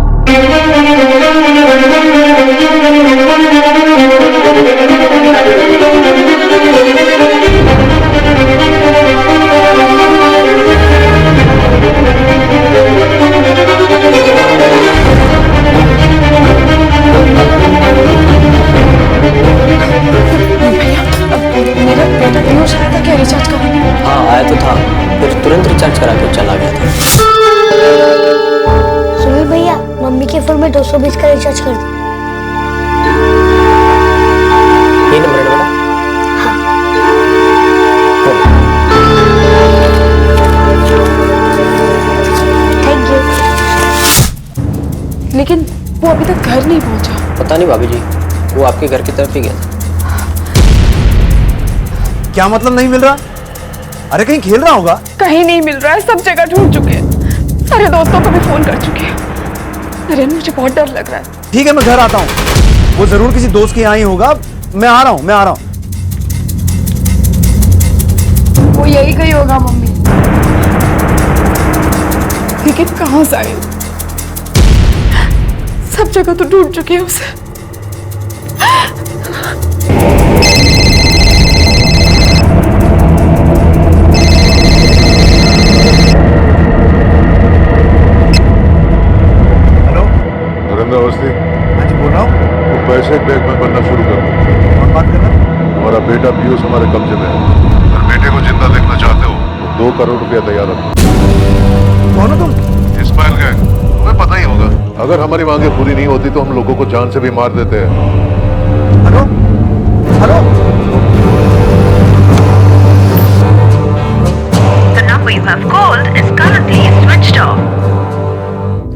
हाँ आया तो था, फिर तुरंत रिचार्ज करा के चला गया था। मम्मी के फोन में 220 का रिचार्ज कर दो। ये नंबर है बेटा। Thank you. लेकिन वो अभी तक घर नहीं पहुंचा। पता नहीं भाभी जी, वो आपके घर की तरफ ही गया था। क्या मतलब नहीं मिल रहा? अरे कहीं खेल रहा होगा। कहीं नहीं मिल रहा है, सब जगह ढूंढ चुके हैं, सारे दोस्तों को भी फोन कर चुके हैं। अरे मुझे बहुत डर लग रहा है। ठीक है, मैं घर आता हूँ। वो जरूर किसी दोस्त के यहाँ ही होगा। मैं आ रहा हूँ। वो यही गई होगा मम्मी, लेकिन कहाँ जाए? सब जगह तो ढूंढ चुके हैं उसे। नरेंद्र अवस्थी। हाँ जी, बोल रहा हूँ। वो पैसे बैग में बनना शुरू कर दो। कौन बात कर रहा है? हमारा बेटा पीयूष हमारे कब्जे में है। अगर बेटे को जिंदा देखना चाहते हो तो 2 करोड़ रुपया तैयार रखो। कौन हो तुम? इस्माइल गैंग, तुम्हें पता ही होगा। अगर हमारी मांगे पूरी नहीं होती तो हम लोगों को जान से भी मार देते हैं। Hello hello. The number you have called is currently switched off.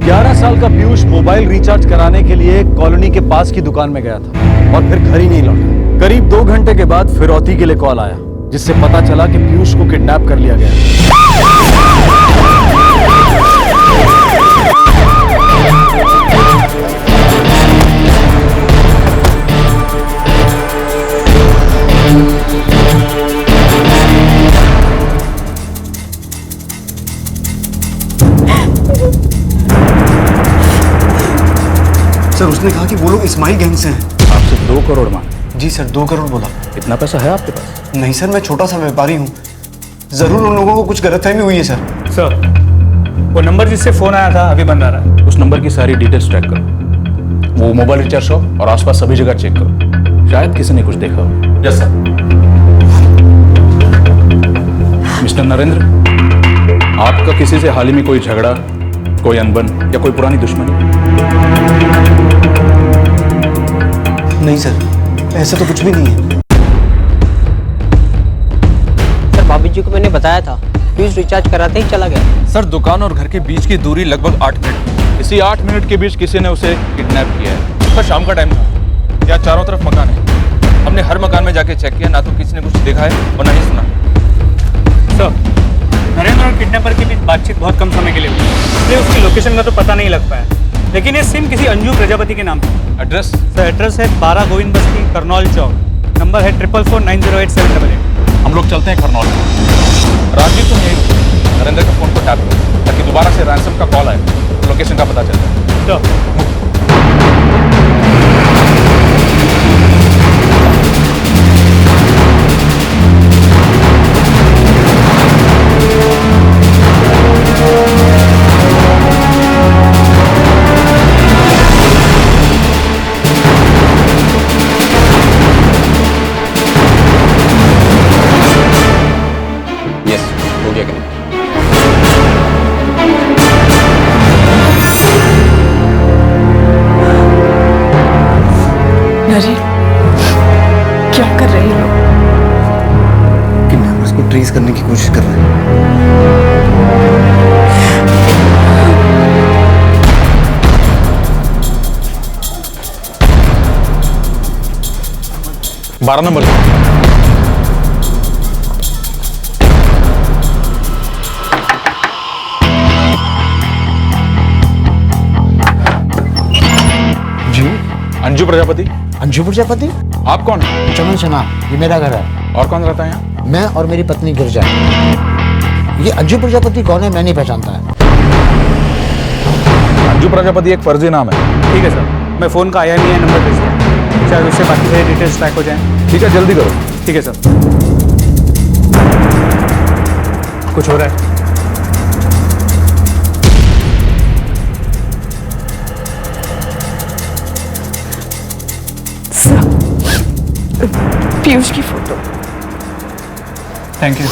11 साल का पीयूष मोबाइल रिचार्ज कराने के लिए कॉलोनी के पास की दुकान में गया था और फिर घर ही नहीं लौटा। करीब 2 घंटे के बाद फिरौती के लिए कॉल आया, जिससे पता चला कि पीयूष को किडनैप कर लिया गया। सर, उसने कहा कि वो लोग इस्माइल गैंग से हैं। आपसे 2 करोड़ मांगे। जी सर, 2 करोड़ बोला। इतना पैसा है आपके पास? नहीं सर, मैं छोटा सा व्यापारी हूँ। जरूर उन लोगों को कुछ गलतफहमी हुई है सर। सर, वो नंबर जिससे फोन आया था अभी बंद आ रहा है। उस नंबर की सारी डिटेल्स ट्रैक करो। वो मोबाइल रिचार्ज शॉप और आसपास सभी जगह चेक करो, शायद किसी ने कुछ देखा हो। Yes sir. मिस्टर नरेंद्र, आपका किसी से हाल ही में कोई झगड़ा, कोई अनबन या कोई पुरानी दुश्मनी? नहीं सर, ऐसा तो कुछ भी नहीं है। सर, भाभी जी को मैंने बताया था, पीयूष रिचार्ज कराते ही चला गया। सर, दुकान और घर के बीच की दूरी लगभग 8 मिनट। इसी 8 मिनट के बीच किसी ने उसे किडनैप किया है। सर, शाम का टाइम था, यहाँ चारों तरफ मकान है। हमने हर मकान में जाके चेक किया, ना तो किसी ने कुछ देखा है और ना ही सुना। सर, नरेंद्र और किडनैपर के बीच बातचीत बहुत कम समय के लिए हुई, इसलिए उसकी लोकेशन का तो पता नहीं लग पाया। लेकिन ये सिम किसी अंजू प्रजापति के नाम पर। एड्रेस? सर, एड्रेस है 12 गोविंद बस्ती, करनौल चौक। नंबर है 4449087888। हम लोग चलते हैं करनौल। राजीव, तुम यही नरेंद्र के फोन को टैप करो ताकि दोबारा से रैंसम का कॉल आए तो लोकेशन का पता चल जाए। नरेन, क्या कर रहे हैं लोग? किडनैपर्स को ट्रेस करने की कोशिश कर रहे हैं। 12 नंबर। जी, अंजू प्रजापति। अंजू प्रजापति? आप कौन है? चमन शना, ये मेरा घर है। और कौन रहता है यहाँ? मैं और मेरी पत्नी गिरजा। ये अंजू प्रजापति कौन है, मैं नहीं पहचानता है। अंजू प्रजापति एक फर्जी नाम है। ठीक है सर, मैं फ़ोन का IMEI नंबर भेजता हूँ, शायद उससे बाकी सारी डिटेल्स ट्रैक हो जाएं। ठीक है, जल्दी करो। ठीक है सर। कुछ हो रहा है? पीयूष की फोटो। Thank you.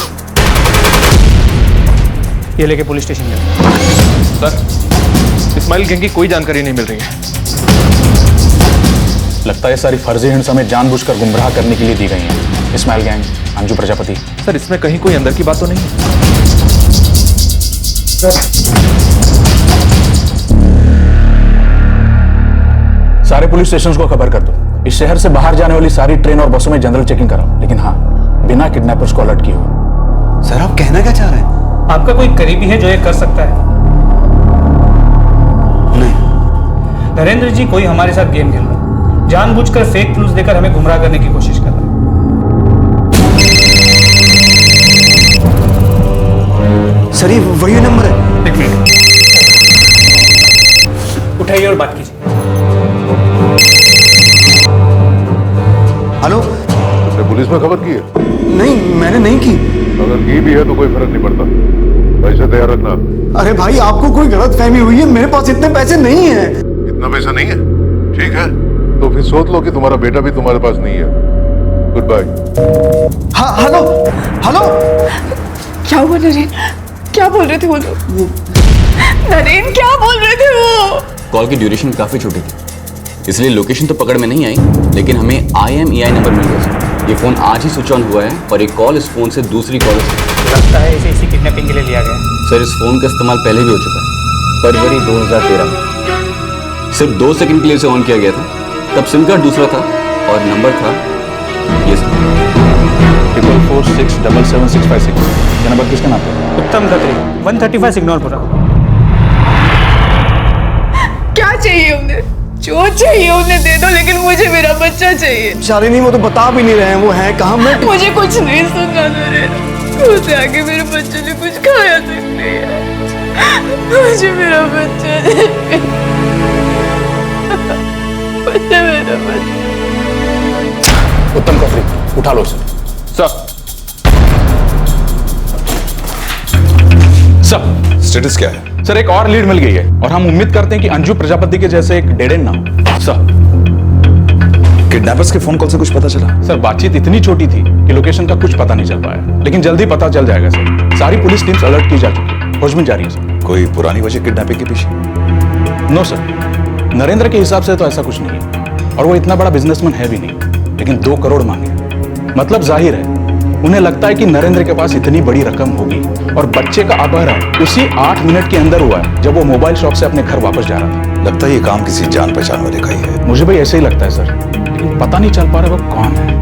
ये लेके पुलिस स्टेशन गए। सर, इस इस्माइल गैंग की कोई जानकारी नहीं मिल रही है। लगता है सारी फर्जी हिंट्स हमें जानबूझकर गुमराह करने के लिए दी गई हैं। इस्माइल गैंग, अंजू प्रजापति। सर इसमें कहीं कोई अंदर की बात तो नहीं है? सारे पुलिस स्टेशंस को खबर कर दो। इस शहर से बाहर जाने वाली सारी ट्रेन और बसों में जनरल चेकिंग कराओ, लेकिन हाँ, बिना किडनैपर्स को अलर्ट किए हो। सर आप कहना क्या चाह रहे हैं? आपका कोई करीबी है जो ये कर सकता है? नहीं। नरेंद्र जी कोई हमारे साथ गेम खेल रहा है, जानबूझकर फेक क्लूज देकर हमें गुमराह करने की कोशिश कर रहा है। सर ये वही नंबर है। एक मिनट, उठाइए और बात कीजिए। हेलो, तुमने पुलिस में खबर की है? नहीं, मैंने नहीं की। अगर की भी है तो कोई फर्क नहीं पड़ता, पैसे तैयार रखना। अरे भाई आपको कोई गलतफहमी हुई है, मेरे पास इतने पैसे नहीं है। इतना पैसा नहीं है? ठीक है, तो फिर सोच लो कि तुम्हारा बेटा भी तुम्हारे पास नहीं है। Goodbye. हाँ, हेलो हेलो, क्या हुआ नरेन? क्या बोल रहे थे वो लोग? नरेन क्या बोल रहे थे वो? कॉल की ड्यूरेशन काफी छोटी थी, इसलिए लोकेशन तो पकड़ में नहीं आई, लेकिन हमें IMEI नंबर मिल गया। ये फोन आज ही स्विच ऑन हुआ है और एक कॉल इस फोन से दूसरी कॉल। लगता है इसे इसी किडनैपिंग के लिए लिया गया। सर इस फोन का इस्तेमाल पहले भी हो चुका है, फरवरी 2013 में। सिर्फ 2 सेकंड के लिए इसे ऑन किया गया था, तब सिम कार्ड दूसरा था और नंबर था ये सर 446777656। ये नंबर किसका नाम था? उत्तम खत्री, 135 सिग्नलपुरा। क्या चाहिए उन्हें? जो चाहिए उन्हें दे दो, लेकिन मुझे मेरा बच्चा चाहिए। शालिनी वो तो बता भी नहीं रहे हैं वो है कहाँ। मैं मुझे कुछ नहीं सुनना नरेन, मुझे आगे मेरे बच्चे ने कुछ खाया तक नहीं है। मुझे मेरा बच्चा चाहिए, मुझे मेरा बच्चा। उत्तम खत्री, उठा लो उसे। सर स्टेटस क्या है? सर एक और लीड मिल गई है और हम उम्मीद करते हैं कि अंजू प्रजापति के जैसे एक डेड एंड ना। सर किडनैपर्स के फोन कॉल से कुछ पता चला? सर बातचीत इतनी छोटी थी कि लोकेशन का कुछ पता नहीं चल पाया, लेकिन जल्दी पता चल जाएगा सर। सारी पुलिस टीम्स अलर्ट की जा चुकी है, खोजबीन जारी है सर। कोई पुरानी वजह किडनैपिंग के पीछे? नो सर, नरेंद्र के हिसाब से तो ऐसा कुछ नहीं है और वो इतना बड़ा बिजनेसमैन है भी नहीं, लेकिन 2 करोड़ मांगे, मतलब जाहिर है उन्हें लगता है कि नरेंद्र के पास इतनी बड़ी रकम होगी। और बच्चे का अपहरण उसी 8 मिनट के अंदर हुआ है जब वो मोबाइल शॉप से अपने घर वापस जा रहा था। लगता है ये काम किसी जान पहचान वाले का ही है। मुझे भी ऐसे ही लगता है सर, लेकिन पता नहीं चल पा रहा वो कौन है।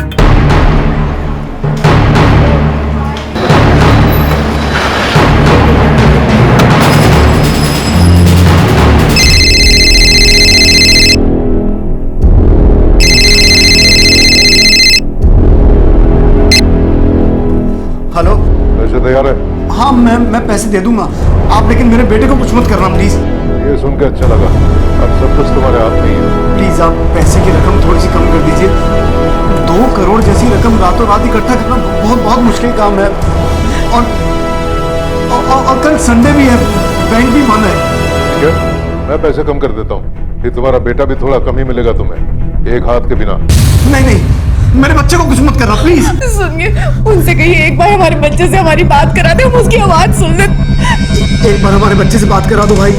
हेलो, पैसे तैयार है? हाँ मैं पैसे दे दूंगा आप, लेकिन मेरे बेटे को कुछ मत करना प्लीज। ये सुन के अच्छा लगा, अब सब कुछ तुम्हारे हाथ में ही है। प्लीज आप पैसे की रकम थोड़ी सी कम कर दीजिए। 2 करोड़ जैसी रकम रातों रात इकट्ठा करना बहुत बहुत मुश्किल काम है। और कल संडे भी है, बैंक भी बंद है। ठीक है, मैं पैसे कम कर देता हूँ, फिर तुम्हारा बेटा भी थोड़ा कम ही मिलेगा तुम्हें, एक हाथ के बिना। नहीं, मेरे बच्चे को कुछ मत करना प्लीज। सुनिए, उनसे कहिए एक बार हमारे बच्चे से हमारी बात करा दे, हम उसकी आवाज सुन ले। एक बार हमारे बच्चे से बात करा दो भाई।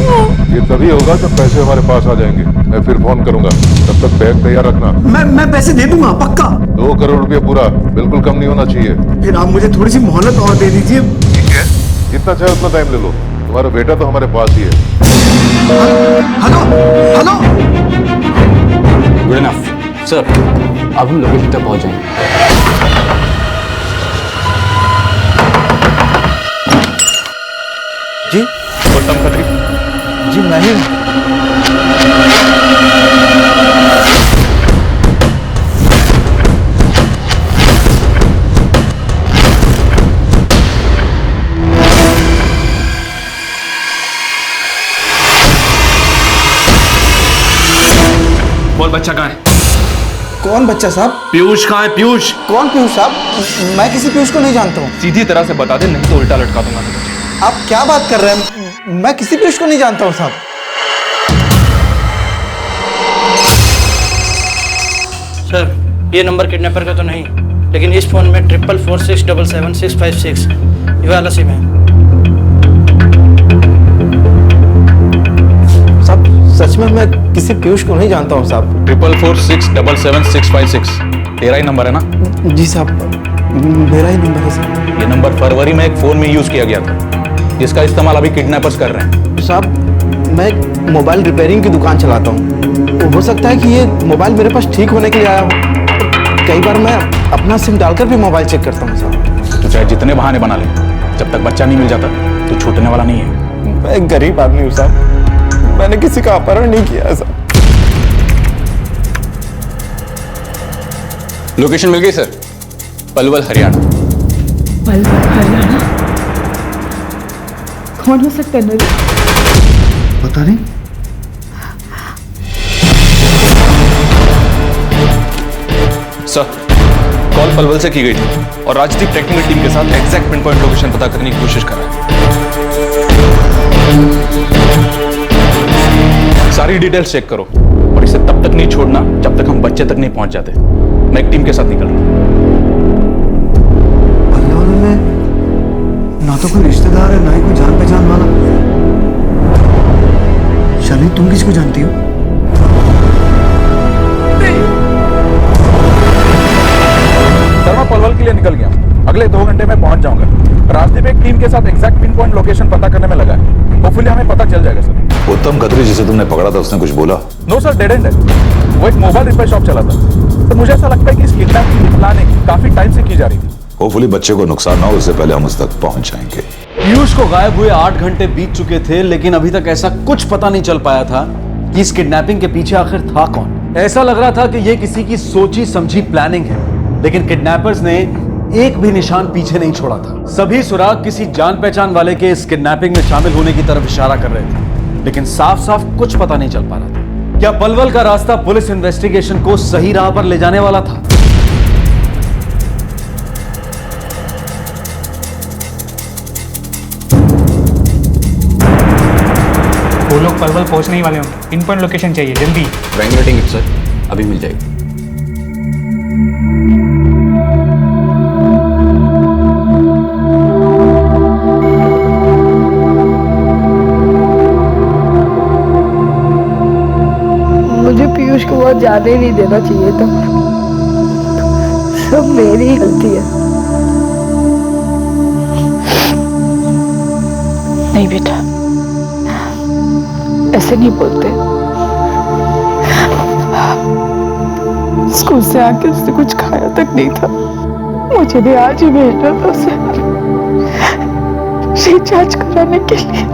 ये तभी होगा जब पैसे हमारे पास आ जाएंगे, मैं फिर फोन करूंगा, तब तक बैग तैयार रखना। मैं पैसे दे दूंगा पक्का। 2 करोड़ रुपया पूरा, बिल्कुल कम नहीं होना चाहिए। फिर आप मुझे थोड़ी सी मोहलत और दे दीजिए। ठीक है, जितना चाहे उतना टाइम ले लो, तुम्हारा बेटा तो हमारे पास ही है। हेलो, गुड इनफ सर, अब हम लोकेशन तक पहुंच जाएंगे। जी उत्तम खत्री जी, मैं ही बोल बच्चा कहाँ है? कौन बच्चा साहब? पीयूष कहाँ है? पीयूष कौन पीयूष साहब? मैं किसी पीयूष को नहीं जानता हूँ। सीधी तरह से बता दे, नहीं तो उल्टा लटका दूंगा तुझे। आप क्या बात कर रहे हैं? मैं किसी पीयूष को नहीं जानता हूँ साहब। सर ये नंबर किडनैपर का तो नहीं, लेकिन इस फोन में 444677656 ये वाला सिम है। साहब सच में मैं किसी पीयूष को नहीं जानता हूँ साहब। 44477656 तेरा ही नंबर है ना? जी साहब, मेरा ही नंबर है साहब। ये नंबर फरवरी में एक फोन में यूज किया गया था, जिसका इस्तेमाल अभी किडनैपर्स कर रहे हैं। साहब, मैं एक मोबाइल रिपेयरिंग की दुकान चलाता हूँ। हो सकता है कि ये मोबाइल मेरे पास ठीक होने के लिए आया हो। कई बार मैं अपना सिम डालकर भी मोबाइल चेक करता हूँ साहब। तो चाहे जितने बहाने बना ले, जब तक बच्चा नहीं मिल जाता तो छूटने वाला नहीं है। मैं एक गरीब आदमी हूँ साहब, मैंने किसी का अपहरण नहीं किया है साहब। लोकेशन मिल गई सर, पलवल हरियाणा। पलवल हरियाणा? कौन हो सकता है? पता नहीं। सर, कॉल पलवल से की गई थी और राजदीप टेक्निकल टीम के साथ एग्जैक्ट पिन पॉइंट लोकेशन पता करने की कोशिश कर रहा है। सारी डिटेल्स चेक करो और इसे तब तक नहीं छोड़ना जब तक हम बच्चे तक नहीं पहुंच जाते। मैं एक टीम के साथ निकल रहा हूं। पल्लवल में ना तो कोई रिश्तेदार है, ना ही कोई जान पहचान वाला। शालिनी, तुम किसको जानती हो? सर, मैं पलवल के लिए निकल गया, अगले 2 घंटे में पहुंच जाऊंगा। राजदीप एक टीम के साथ एग्जैक्ट पिन पॉइंट लोकेशन पता करने में लगा है। होपफुली हमें पता चल जाएगा सर। उत्तम खत्री जिसे तुमने पकड़ा था उसने कुछ बोला? नो सर, डेड एंड है। वो एक मोबाइल रिपेयर शॉप चलाता। तो मुझे ऐसा लगता है कि इस किडनैपिंग की प्लानिंग काफी टाइम से की जा रही थी। होपफुली बच्चे को नुकसान ना हो, उससे पहले हम उस तक पहुंच जाएंगे। पीयूष को गायब हुए 8 घंटे बीत चुके थे, लेकिन अभी तक ऐसा कुछ पता नहीं चल पाया था कि इस किडनैपिंग के पीछे आखिर था कौन। ऐसा लग रहा था कि यह किसी की सोची समझी प्लानिंग है, लेकिन किडनैपर्स ने एक भी निशान पीछे नहीं छोड़ा था। सभी सुराग किसी जान पहचान वाले के इस किडनैपिंग में शामिल होने की तरफ इशारा कर रहे थे, लेकिन साफ साफ कुछ पता नहीं चल पा रहा था। क्या पलवल का रास्ता पुलिस इन्वेस्टिगेशन को सही राह पर ले जाने वाला था? वो लोग पलवल पहुंचने ही वाले होंगे। पिन पॉइंट लोकेशन चाहिए जल्दी। ट्रायंगुलर टिकट सर, अभी मिल जाएगी। मुझे पीयूष को वहां जाने नहीं देना चाहिए था। सब मेरी गलती है। नहीं बेटा, ऐसे नहीं बोलते। स्कूल से आके उसने कुछ खाया तक नहीं था। मुझे भी आज ही भेजना था उसे रिचार्ज कराने के लिए।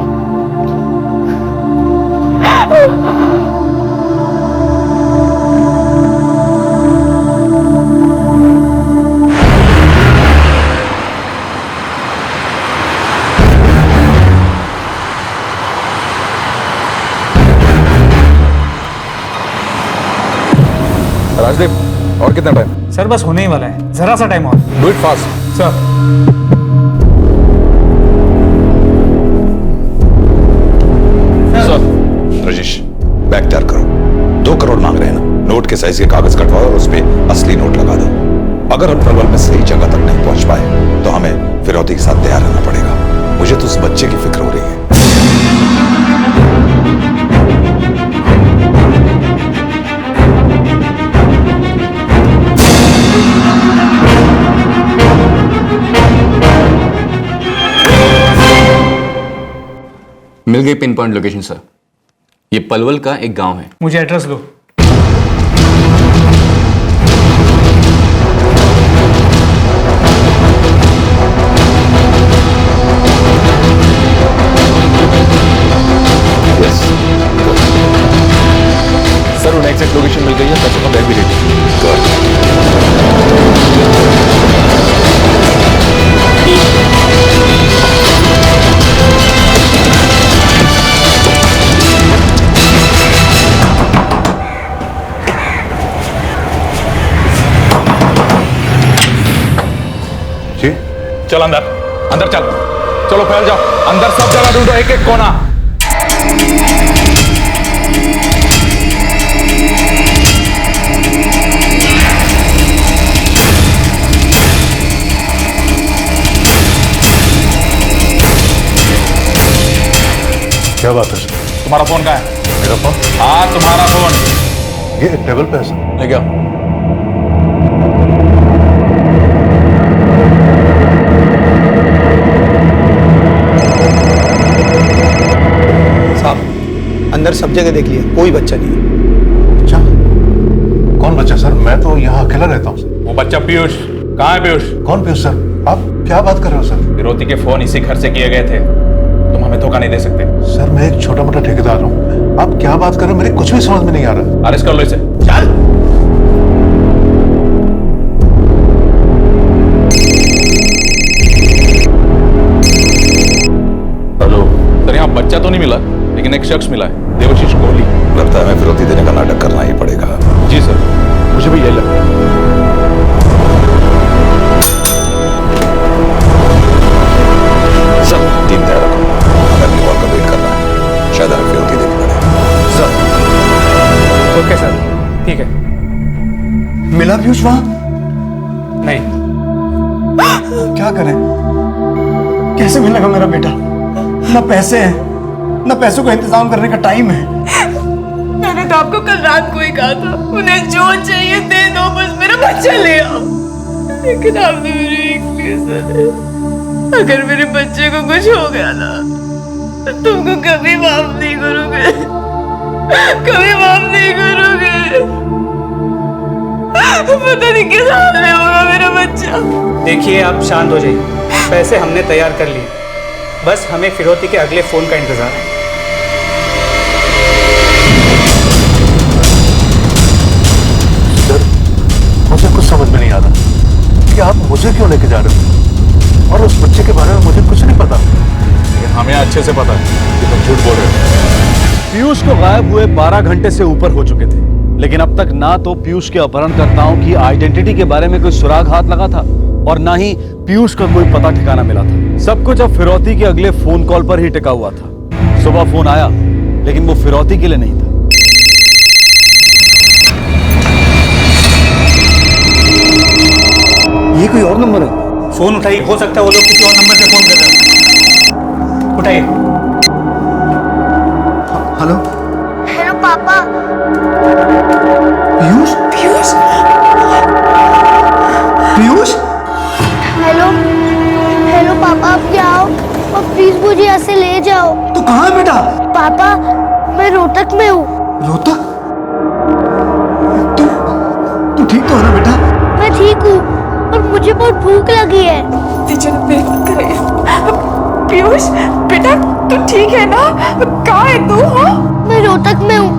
राजदीप, और कितना टाइम? सर बस होने ही वाला है, जरा सा टाइम और। Do it fast sir. Rajish, bag तैयार करो। 2 करोड़ मांग रहे हैं ना, नोट के साइज के कागज कटवाओ और उस पे असली नोट लगा दो। अगर हम पलवल में सही जगह तक नहीं पहुंच पाए तो हमें फिरौती के साथ तैयार रहना पड़ेगा। मुझे तो उस बच्चे की फिक्र हो रही है। मिल गई पिन पॉइंट लोकेशन सर। ये पलवल का एक गांव है। मुझे एड्रेस लो। सर, उन्हें एग्जैक्ट लोकेशन मिल गई है, पैसों का बैग भी रेडी। चल अंदर, अंदर चल। चलो फैल जाओ अंदर, सब जगह ढूंढो, एक एक कोना। क्या बात है? तुम्हारा फोन कहाँ है? मेरा फोन? हाँ तुम्हारा फोन। ये टेबल पे है सर। लेके आओ। साहब अंदर सब जगह देख लिया, कोई बच्चा नहीं है। अच्छा, कौन बच्चा सर? मैं तो यहाँ अकेला रहता हूँ सर। वो बच्चा पीयूष कहाँ है? पीयूष? कौन पीयूष सर? आप क्या बात कर रहे हो सर? फिरौती के फोन इसी घर से किए गए थे, तुम हमें धोखा नहीं दे सकते। सर मैं एक छोटा मोटा ठेकेदार हूँ, आप क्या बात कर रहे हो? मेरे कुछ भी समझ में नहीं आ रहा। अरेस्ट कर लो इसे। चल। हेलो सर, यहाँ बच्चा तो नहीं मिला, लेकिन एक शख्स मिला है, देवाशीष कोहली। लगता है हमें फिरौती देने का नाटक करना ही पड़ेगा। जी सर, मुझे भी यही लगता है। सर टीम तैयार रखो, हमें अपनी कॉल का वेट करना है, शायद हमें फिरौती देनी पड़े। सर ओके सर, ठीक है। मिला पीयूष वहां? नहीं। क्या करें? कैसे मिलेगा मेरा बेटा? ना पैसे हैं, ना पैसों का इंतजाम करने का टाइम है। मैंने तो आपको कल रात को ही कहा था, उन्हें जो चाहिए दे दो, बस मेरा बच्चा ले आओ। लेकिन आपने मेरी एक भी सुनी। अगर मेरे बच्चे को कुछ हो गया ना, तो तुमको कभी माफ नहीं करोगे, कभी माफ नहीं करोगे। पता नहीं किस हाल में होगा मेरा बच्चा। देखिए आप शांत हो जाइए, पैसे हमने तैयार कर लिए, बस हमें फिरौती के अगले फोन का इंतजार है। सर मुझे कुछ समझ में नहीं आ रहा कि आप मुझे क्यों लेके जा रहे हो, और उस बच्चे के बारे में मुझे कुछ नहीं पता। हमें अच्छे से पता है कि तुम झूठ बोल रहे हो। पीयूष को गायब हुए 12 घंटे से ऊपर हो चुके थे, लेकिन अब तक ना तो पीयूष के अपहरणकर्ताओं की आइडेंटिटी के बारे में कोई सुराग हाथ लगा था, और ना ही पीयूष का कोई पता ठिकाना मिला था। सब कुछ अब फिरौती के अगले फोन कॉल पर ही टिका हुआ था। सुबह फोन आया, लेकिन वो फिरौती के लिए नहीं था। ये कोई और नंबर है? फोन उठाइए, हो सकता है वो लोग किसी और नंबर से फोन कर रहे हैं। उठाइए। हेलो हेलो पापा। पीयूष? पीयूष? पीयूष? हेलो हेलो पापा, आप क्या आओ और प्लीज मुझे यहाँ से ले जाओ। तू कहाँ है बेटा? पापा मैं रोहतक में हूँ। रोहतक? तू ठीक तो है ना बेटा? मैं ठीक हूँ और मुझे बहुत भूख लगी है। पीयूष बेटा तू ठीक है ना? कहाँ है तू? मैं रोहतक में हूँ,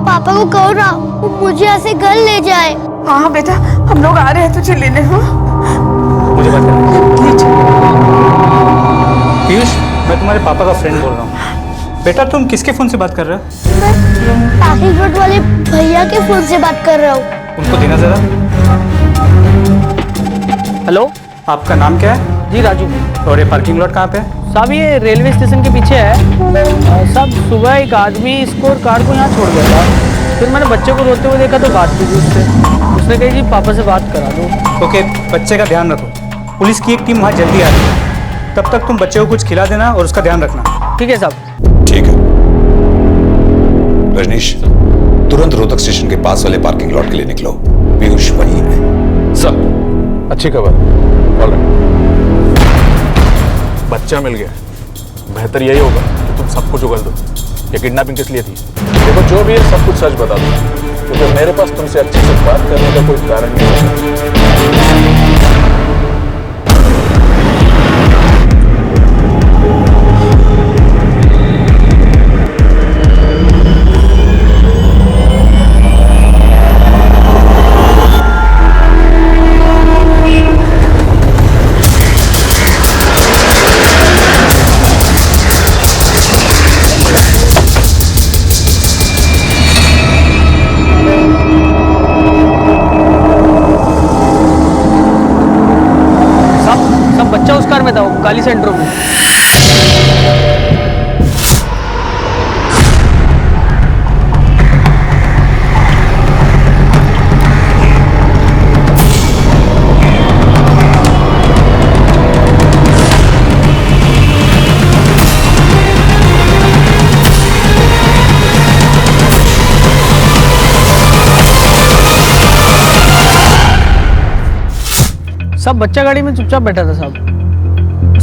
पापा को कहो ना वो मुझे यहाँ से घर ले जाए। हाँ बेटा हम लोग आ रहे हैं तुझे लेने। हाँ मुझे बात करनी है। पीयूष, मैं तुम्हारे पापा का फ्रेंड बोल रहा हूँ। बेटा तुम किसके फोन से बात कर रहे हो? मैं पार्किंग लॉट वाले भैया के फोन से बात कर रहा हूँ। उनको देना जरा। हेलो, आपका नाम क्या है? जी राजू। और ये पार्किंग लॉट कहाँ पे है? साहब ये रेलवे स्टेशन के पीछे है। साहब सुबह एक आदमी इसको और कार को यहाँ छोड़ गया था, फिर मैंने बच्चे को रोते हुए देखा तो बात की थी उससे। उसने कही जी पापा से बात करा दो। ओके, बच्चे का ध्यान रखो, पुलिस की एक टीम वहाँ जल्दी आ रही है। तब तक तुम बच्चे को कुछ खिला देना और उसका ध्यान रखना। ठीक है साहब। ठीक है रजनीश, तुरंत रोहतक स्टेशन के पास वाले पार्किंग लॉट के लिए निकलो, पीयूष वहीं है। सर अच्छी खबर, ऑलराइट, बच्चा मिल गया। बेहतर यही होगा कि तुम सब कुछ उगल दो। ये किडनैपिंग किस लिए थी? देखो जो भी है सब कुछ सच बता दो, क्योंकि मेरे पास तुमसे अच्छे से बात करने का कोई कारण नहीं है। सब बच्चा गाड़ी में चुपचाप बैठा था साहब।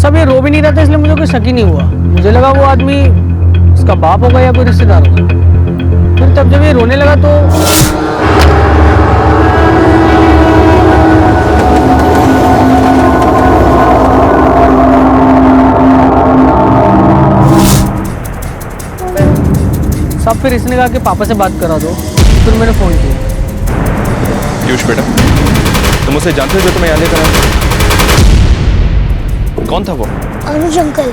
सब ये रो भी नहीं रहा था, इसलिए मुझे कोई शक ही नहीं हुआ। मुझे लगा वो आदमी उसका बाप होगा या कोई रिश्तेदार होगा। फिर तब जब ये रोने लगा तो सब फिर इसने कहा कि पापा से बात करा दो, फिर मैंने फोन किया। पीयूष बेटा, तुम उसे जानते हो जो तुम्हें यहाँ लेकर आया? कौन था वो? अनुज अंकल।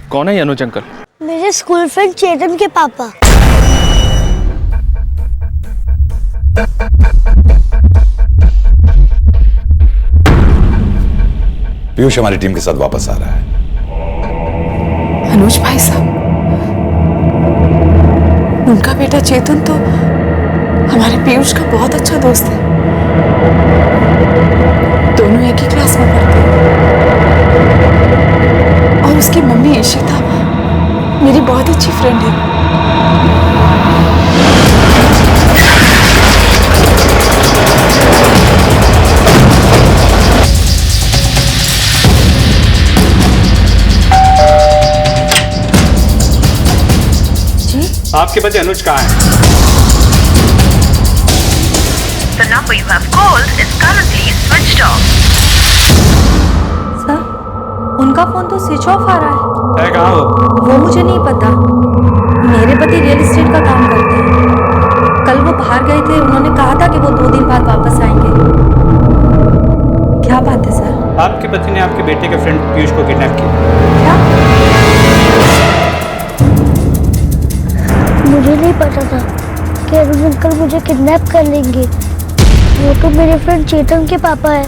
कौन है ये अनुज अंकल? मेरे स्कूल फ्रेंड चेतन के पापा। पीयूष हमारी टीम के साथ वापस आ रहा है। अनुज भाई साहब, उनका बेटा चेतन तो हमारे पीयूष का बहुत अच्छा दोस्त है। दोनों एक ही क्लास में पढ़ते हैं। और उसकी मम्मी इशिता मेरी बहुत अच्छी फ्रेंड है। आपके पति अनुज कहाँ है? The number you have called is currently switched off. Sir, उनका फोन तो स्विच ऑफ आ रहा है। कहाँ वो मुझे नहीं पता। मेरे पति रियल एस्टेट का काम करते हैं। कल वो बाहर गए थे, उन्होंने कहा था कि वो 2 दिन बाद वापस आएंगे। क्या बात है सर? आपके पति ने आपके बेटे के फ्रेंड पीयूष को किडनैप किया। क्या? मुझे नहीं पता था कि अनुज अंकल मुझे किडनैप कर लेंगे। वो तो मेरे फ्रेंड चेतन के पापा है,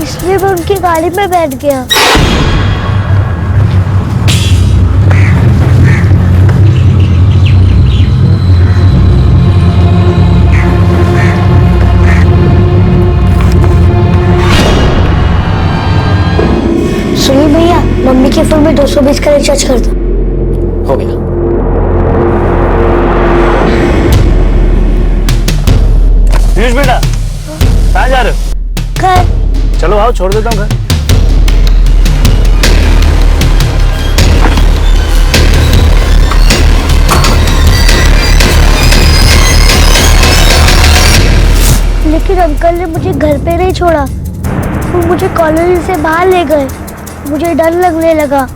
इसलिए मैं उनकी गाड़ी में बैठ गया। सुनिए भैया, मम्मी के फोन में 220 का रिचार्ज कर दो। हो गया। पीयूष बेटा, कहाँ जा रहे हो? घर। चलो आओ, छोड़ देता हूँ घर। लेकिन अंकल ने मुझे घर पे नहीं छोड़ा, वो मुझे कॉलोनी से बाहर ले गए। मुझे डर लगने लगा।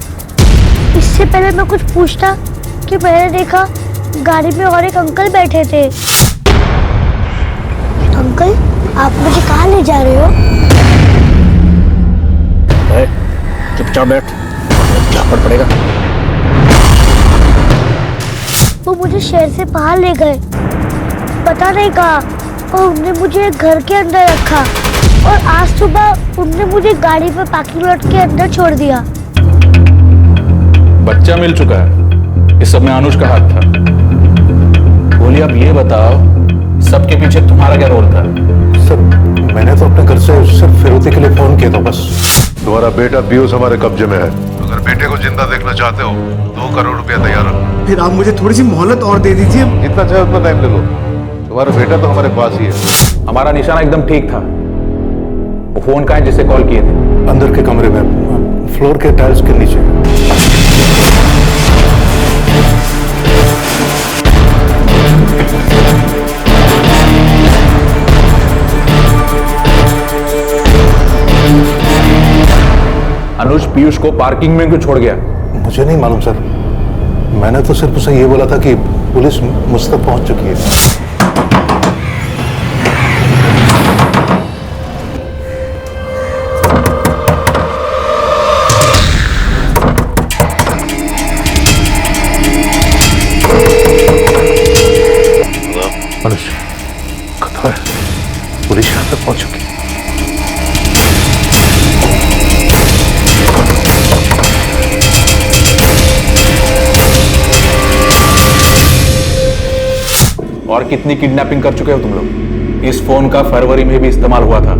इससे पहले मैं कुछ पूछता कि मैंने देखा गाड़ी में और एक अंकल बैठे थे। अंकल, आप मुझे कहाँ ले जा रहे हो? चुपचाप बैठ, झापड़ पड़ेगा। वो मुझे शहर से बाहर ले गए, पता नहीं कहा, और उन्होंने मुझे घर के अंदर रखा। और आज सुबह उन्होंने मुझे गाड़ी पर पार्किंग लॉट के अंदर छोड़ दिया। बच्चा मिल चुका है, इस सब में अनुज का हाथ था। बोलिए, अब ये बताओ, सबके पीछे तुम्हारा क्या रोल था? सर, मैंने तो अपने घर से सिर्फ फिरौती के लिए फोन किया था बस। तुम्हारा बेटा पीयूष हमारे कब्जे में है। अगर बेटे को जिंदा देखना चाहते हो, 2 करोड़ रुपया तैयार रखो। फिर आप मुझे थोड़ी सी मोहलत और दे दीजिए। जितना चाहे उतना टाइम ले लो, तुम्हारा बेटा तो हमारे पास ही है। हमारा निशाना एकदम ठीक था। वो फोन कहाँ है जिससे कॉल किए थे? अंदर के कमरे में, फ्लोर के टाइल्स के नीचे। अनुज पीयूष को पार्किंग में क्यों छोड़ गया? मुझे नहीं मालूम सर, मैंने तो सिर्फ उसे ये बोला था कि पुलिस मुझ तक पहुंच चुकी है। अनुज, कहाँ है? पुलिस यहाँ तक पहुंच चुकी है। और कितनी किडनैपिंग कर चुके हो तुम लोग? इस फोन का फरवरी में भी इस्तेमाल हुआ था।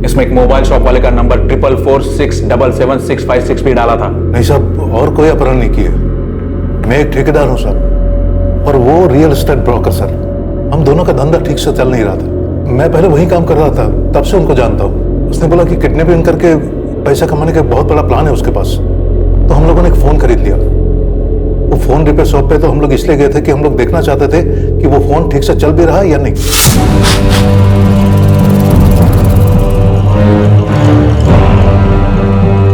इसमें एक मोबाइल शॉप वाले का नंबर 444677656 भी डाला था। नहीं साहब, और कोई अपहरण नहीं किया। मैं एक ठेकेदार हूं साहब, और वो रियल एस्टेट ब्रोकर सर। हम दोनों का धंधा ठीक से चल नहीं रहा था। मैं पहले वहीं काम कर रहा था, तब से उनको जानता हूँ। उसने बोला कि किडनैपिंग करके पैसा कमाने का बहुत बड़ा प्लान है उसके पास। तो हम लोगों ने एक फोन खरीद लिया। वो फोन रिपेयर शॉप पे तो हम लोग इसलिए गए थे कि हम लोग देखना चाहते थे कि वो फोन ठीक से चल भी रहा है या नहीं।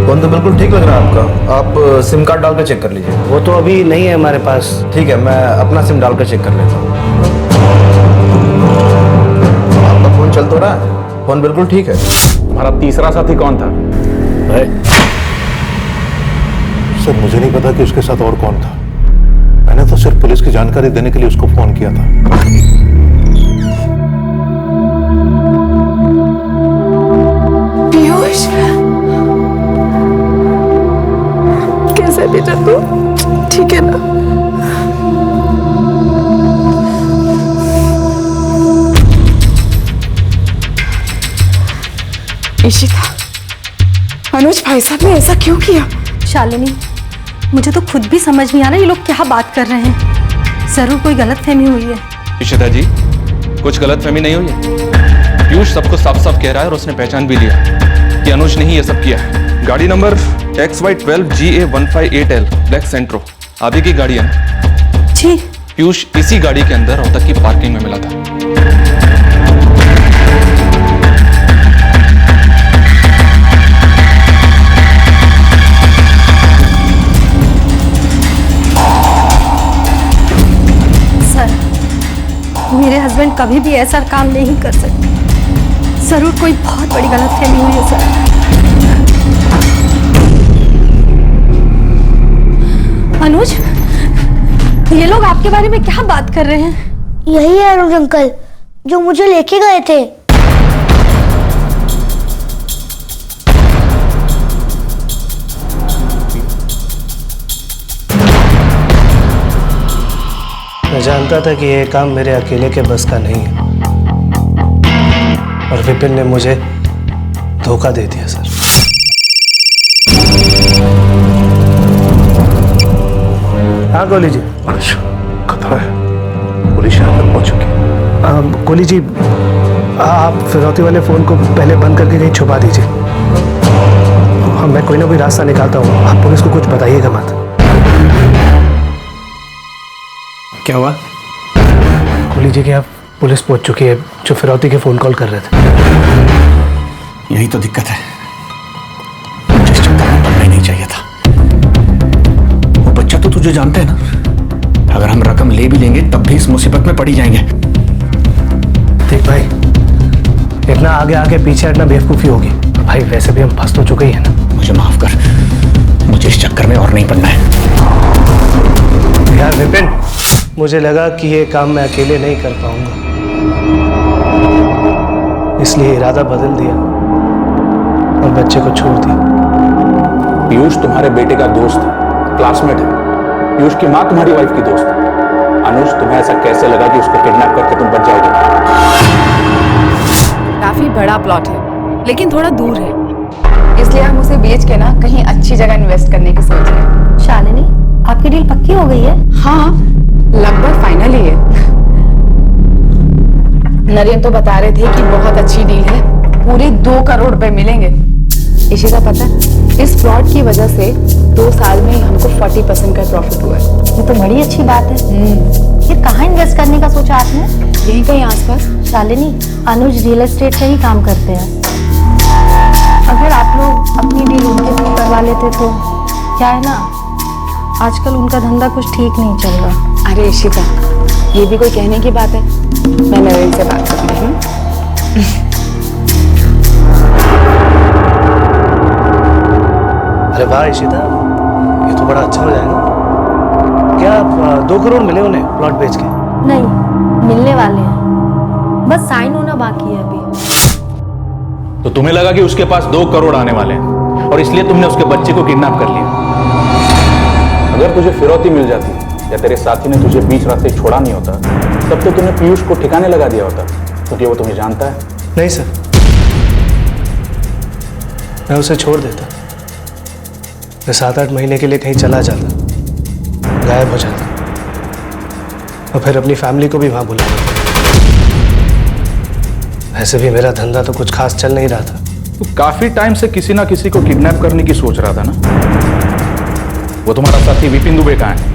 फोन तो बिल्कुल ठीक लग रहा है आपका। आप सिम कार्ड डाल कर चेक कर लीजिए। वो तो अभी नहीं है हमारे पास। ठीक है, मैं अपना सिम डाल कर चेक कर लेता हूँ। आपका फोन चल तो रहा है? फोन बिल्कुल ठीक है। हमारा तीसरा साथी कौन था? सर मुझे नहीं पता कि उसके साथ और कौन था। मैंने तो सिर्फ पुलिस की जानकारी देने के लिए उसको फोन किया था। पीयूष, कैसा है बेटा तू? ठीक है ना? इशिता, अनुज भाई साहब ने ऐसा क्यों किया? शालिनी, मुझे तो खुद भी समझ नहीं आ रहा ये लोग क्या बात कर रहे हैं। जरूर कोई गलतफहमी हुई है। इशिता जी, कुछ गलतफहमी नहीं हुई है। पीयूष सबको साफ साफ कह रहा है और उसने पहचान भी लिया कि अनुज ने ही ये सब किया है। गाड़ी नंबर XY12GA158L ब्लैक सेंट्रो आप ही की गाड़ी है ना? जी। पीयूष इसी गाड़ी के अंदर रोहतक की पार्किंग में मिला था। मेरे हस्बैंड कभी भी ऐसा काम नहीं कर सकते। जरूर कोई बहुत बड़ी गलतफहमी हुई है सर। अनुज, ये लोग आपके बारे में क्या बात कर रहे हैं? यही है अनुज अंकल जो मुझे लेके गए थे। मैं जानता था कि ये काम मेरे अकेले के बस का नहीं है, और विपिन ने मुझे धोखा दे दिया सर। हाँ कोहली जी। खतरा है, पुलिस यहाँ तक पहुंच चुकी। कोहली जी, आप फिरौती वाले फोन को पहले बंद करके कहीं छुपा दीजिए। मैं कोई ना कोई रास्ता निकालता हूँ, आप पुलिस को कुछ बताइएगा मत। क्या हुआ? कोहली जी, क्या पुलिस पहुंच चुकी है जो फिरौती के फोन कॉल कर रहे थे। यही तो दिक्कत है, मुझे इस चक्कर में पड़ना ही नहीं चाहिए था। वो बच्चा तो तुझे जानते हैं ना, अगर हम रकम ले भी लेंगे तब भी इस मुसीबत में पड़ी जाएंगे। देख भाई, इतना आगे आके पीछे हटना बेवकूफ़ी होगी। भाई वैसे भी हम फंस तो चुके ही है ना। मुझे माफ कर, मुझे इस चक्कर में और नहीं पड़ना है। यार विपिन, मुझे लगा कि ये काम मैं अकेले नहीं कर पाऊंगा, इसलिए इरादा बदल दिया और बच्चे को छोड़ दिया। पीयूष तुम्हारे बेटे का दोस्त है, क्लासमेट है। पीयूष की माँ तुम्हारी वाइफ की दोस्त है। अनुज, तुम्हें ऐसा कैसे लगा कि उसको किडनैप करके तुम बच जाओगे? काफी बड़ा प्लॉट है, लेकिन थोड़ा दूर है, इसलिए हम उसे बेच के ना कहीं अच्छी जगह इन्वेस्ट करने की सोच रहे हैं। शालिनी, आपकी डील पक्की हो गई है? हाँ, लगभग फाइनल ही है। नरेन तो बता रहे थे कि बहुत अच्छी डील है, पूरे 2 करोड़ रुपए मिलेंगे। इशिता, पता है इस फ्रॉड की वजह से 2 साल में हमको 40% का प्रॉफिट हुआ है। ये तो बड़ी अच्छी बात है। फिर कहाँ इन्वेस्ट करने का सोचा आपने? यहीं कहीं आसपास। शालिनी, अनुज रियल एस्टेट का ही काम करते हैं। अगर आप लोग अपनी डील उनके थ्रू करवा लेते तो क्या है ना, आजकल उनका धंधा कुछ ठीक नहीं चल रहा। अरे इशिता, ये भी कोई कहने की बात है? मैं नरेन से बात करती हूँ। अरे वाह इशिता, ये तो बड़ा अच्छा हो जाएगा। क्या 2 करोड़ मिले उन्हें प्लॉट बेच के? नहीं, मिलने वाले हैं, बस साइन होना बाकी है अभी। तो तुम्हें लगा कि उसके पास 2 करोड़ आने वाले हैं और इसलिए तुमने उसके बच्चे को किडनैप कर लिया। अगर तुझे फिरौती मिल जाती या तेरे साथी ने तुझे बीच रास्ते छोड़ा नहीं होता तब तो तूने पीयूष को ठिकाने लगा दिया होता, क्योंकि वो तुम्हें जानता है। नहीं सर, मैं उसे छोड़ देता। मैं 7-8 महीने के लिए कहीं चला जाता, गायब हो जाता और फिर अपनी फैमिली को भी वहां बुला लेता। वैसे भी मेरा धंधा तो कुछ खास चल नहीं रहा था। तू काफी टाइम से किसी ना किसी को किडनैप करने की सोच रहा था ना? वो तुम्हारा साथी विपिन दुबे कहाँ है?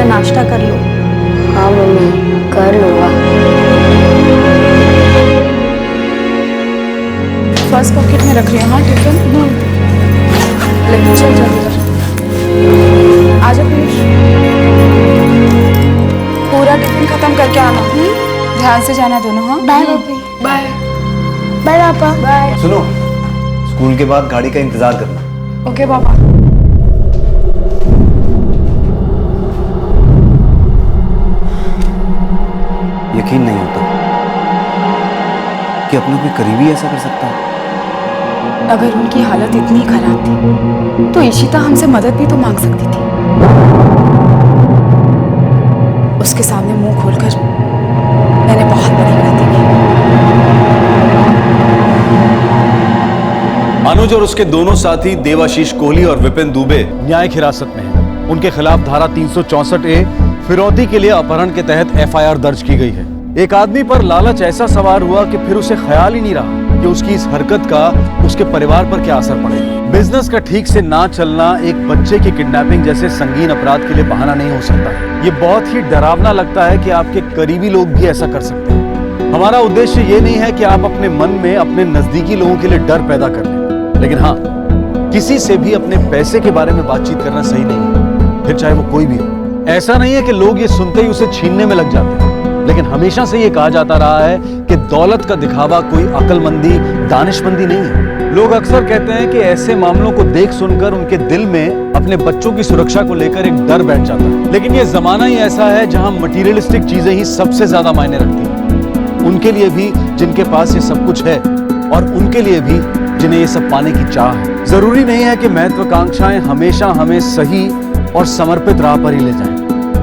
नाश्ता कर लो। हाँ मम्मी, कर लूँगा। फर्स्ट पॉकेट में रख रही है। हाँ टिफिन ले चल जल्दी कर। आजा पीयूष, पूरा टिफिन खत्म करके आना। ध्यान से जाना दोनों। हाँ बाय मम्मी। बाय बाय पापा। बाय। सुनो, स्कूल के बाद गाड़ी का इंतजार करना। ओके पापा। यकीन नहीं होता कि अपना कोई करीबी ऐसा कर सकता है। अगर उनकी हालत इतनी खराब थी तो इशिता हमसे मदद भी तो मांग सकती थी। उसके सामने मुंह खोलकर मैंने बहुत बड़ी गलती की। अनुज और उसके दोनों साथी देवाशीष कोहली और विपिन दुबे न्यायिक हिरासत में हैं। उनके खिलाफ धारा 364A फिरौती के लिए अपहरण के तहत FIR दर्ज की गई है। एक आदमी पर लालच ऐसा सवार हुआ कि फिर उसे ख्याल ही नहीं रहा कि उसकी इस हरकत का उसके परिवार पर क्या असर पड़ेगा। बिजनेस का ठीक से ना चलना एक बच्चे की किडनैपिंग जैसे संगीन अपराध के लिए बहाना नहीं हो सकता। ये बहुत ही डरावना लगता है कि आपके करीबी लोग भी ऐसा कर सकते हैं। हमारा उद्देश्य ये नहीं है कि आप अपने मन में अपने नजदीकी लोगों के लिए डर पैदा कर लें, लेकिन हाँ, किसी से भी अपने पैसे के बारे में बातचीत करना सही नहीं है, फिर चाहे वो कोई भी हो। ऐसा नहीं है कि लोग ये सुनते ही उसे छीनने में लग जाते हैं, लेकिन हमेशा से ये कहा जाता रहा है कि दौलत का दिखावा कोई अक्लमंदी, दानिशमंदी नहीं है। लोग अक्सर कहते हैं कि ऐसे मामलों को देख सुनकर उनके दिल में अपने बच्चों की सुरक्षा को लेकर एक डर बैठ जाता है। लेकिन ये जमाना ही ऐसा है जहां मटीरियलिस्टिक चीजें ही सबसे ज्यादा मायने रखती हैं। उनके लिए भी जिनके पास ये सब कुछ है, और उनके लिए भी जिन्हें ये सब पाने की चाह है। जरूरी नहीं है कि महत्वाकांक्षाएं हमेशा हमें सही और समर्पित राह पर ही ले जाएं,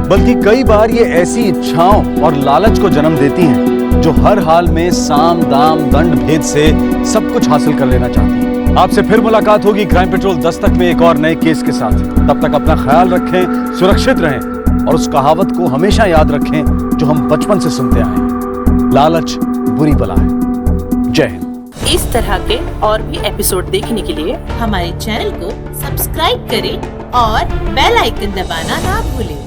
बल्कि कई बार ये ऐसी इच्छाओं और लालच को जन्म देती हैं जो हर हाल में साम दाम दंड भेद से सब कुछ हासिल कर लेना चाहती हैं। आपसे फिर मुलाकात होगी क्राइम पेट्रोल दस्तक में एक और नए केस के साथ। तब तक अपना ख्याल रखें, सुरक्षित रहें और उस कहावत को हमेशा याद रखें जो हम बचपन से सुनते आए हैं, लालच बुरी बला है। जय हिंद। इस तरह के और भी एपिसोड देखने के लिए हमारे चैनल को सब्सक्राइब करें और बेल आइकन दबाना ना भूलें।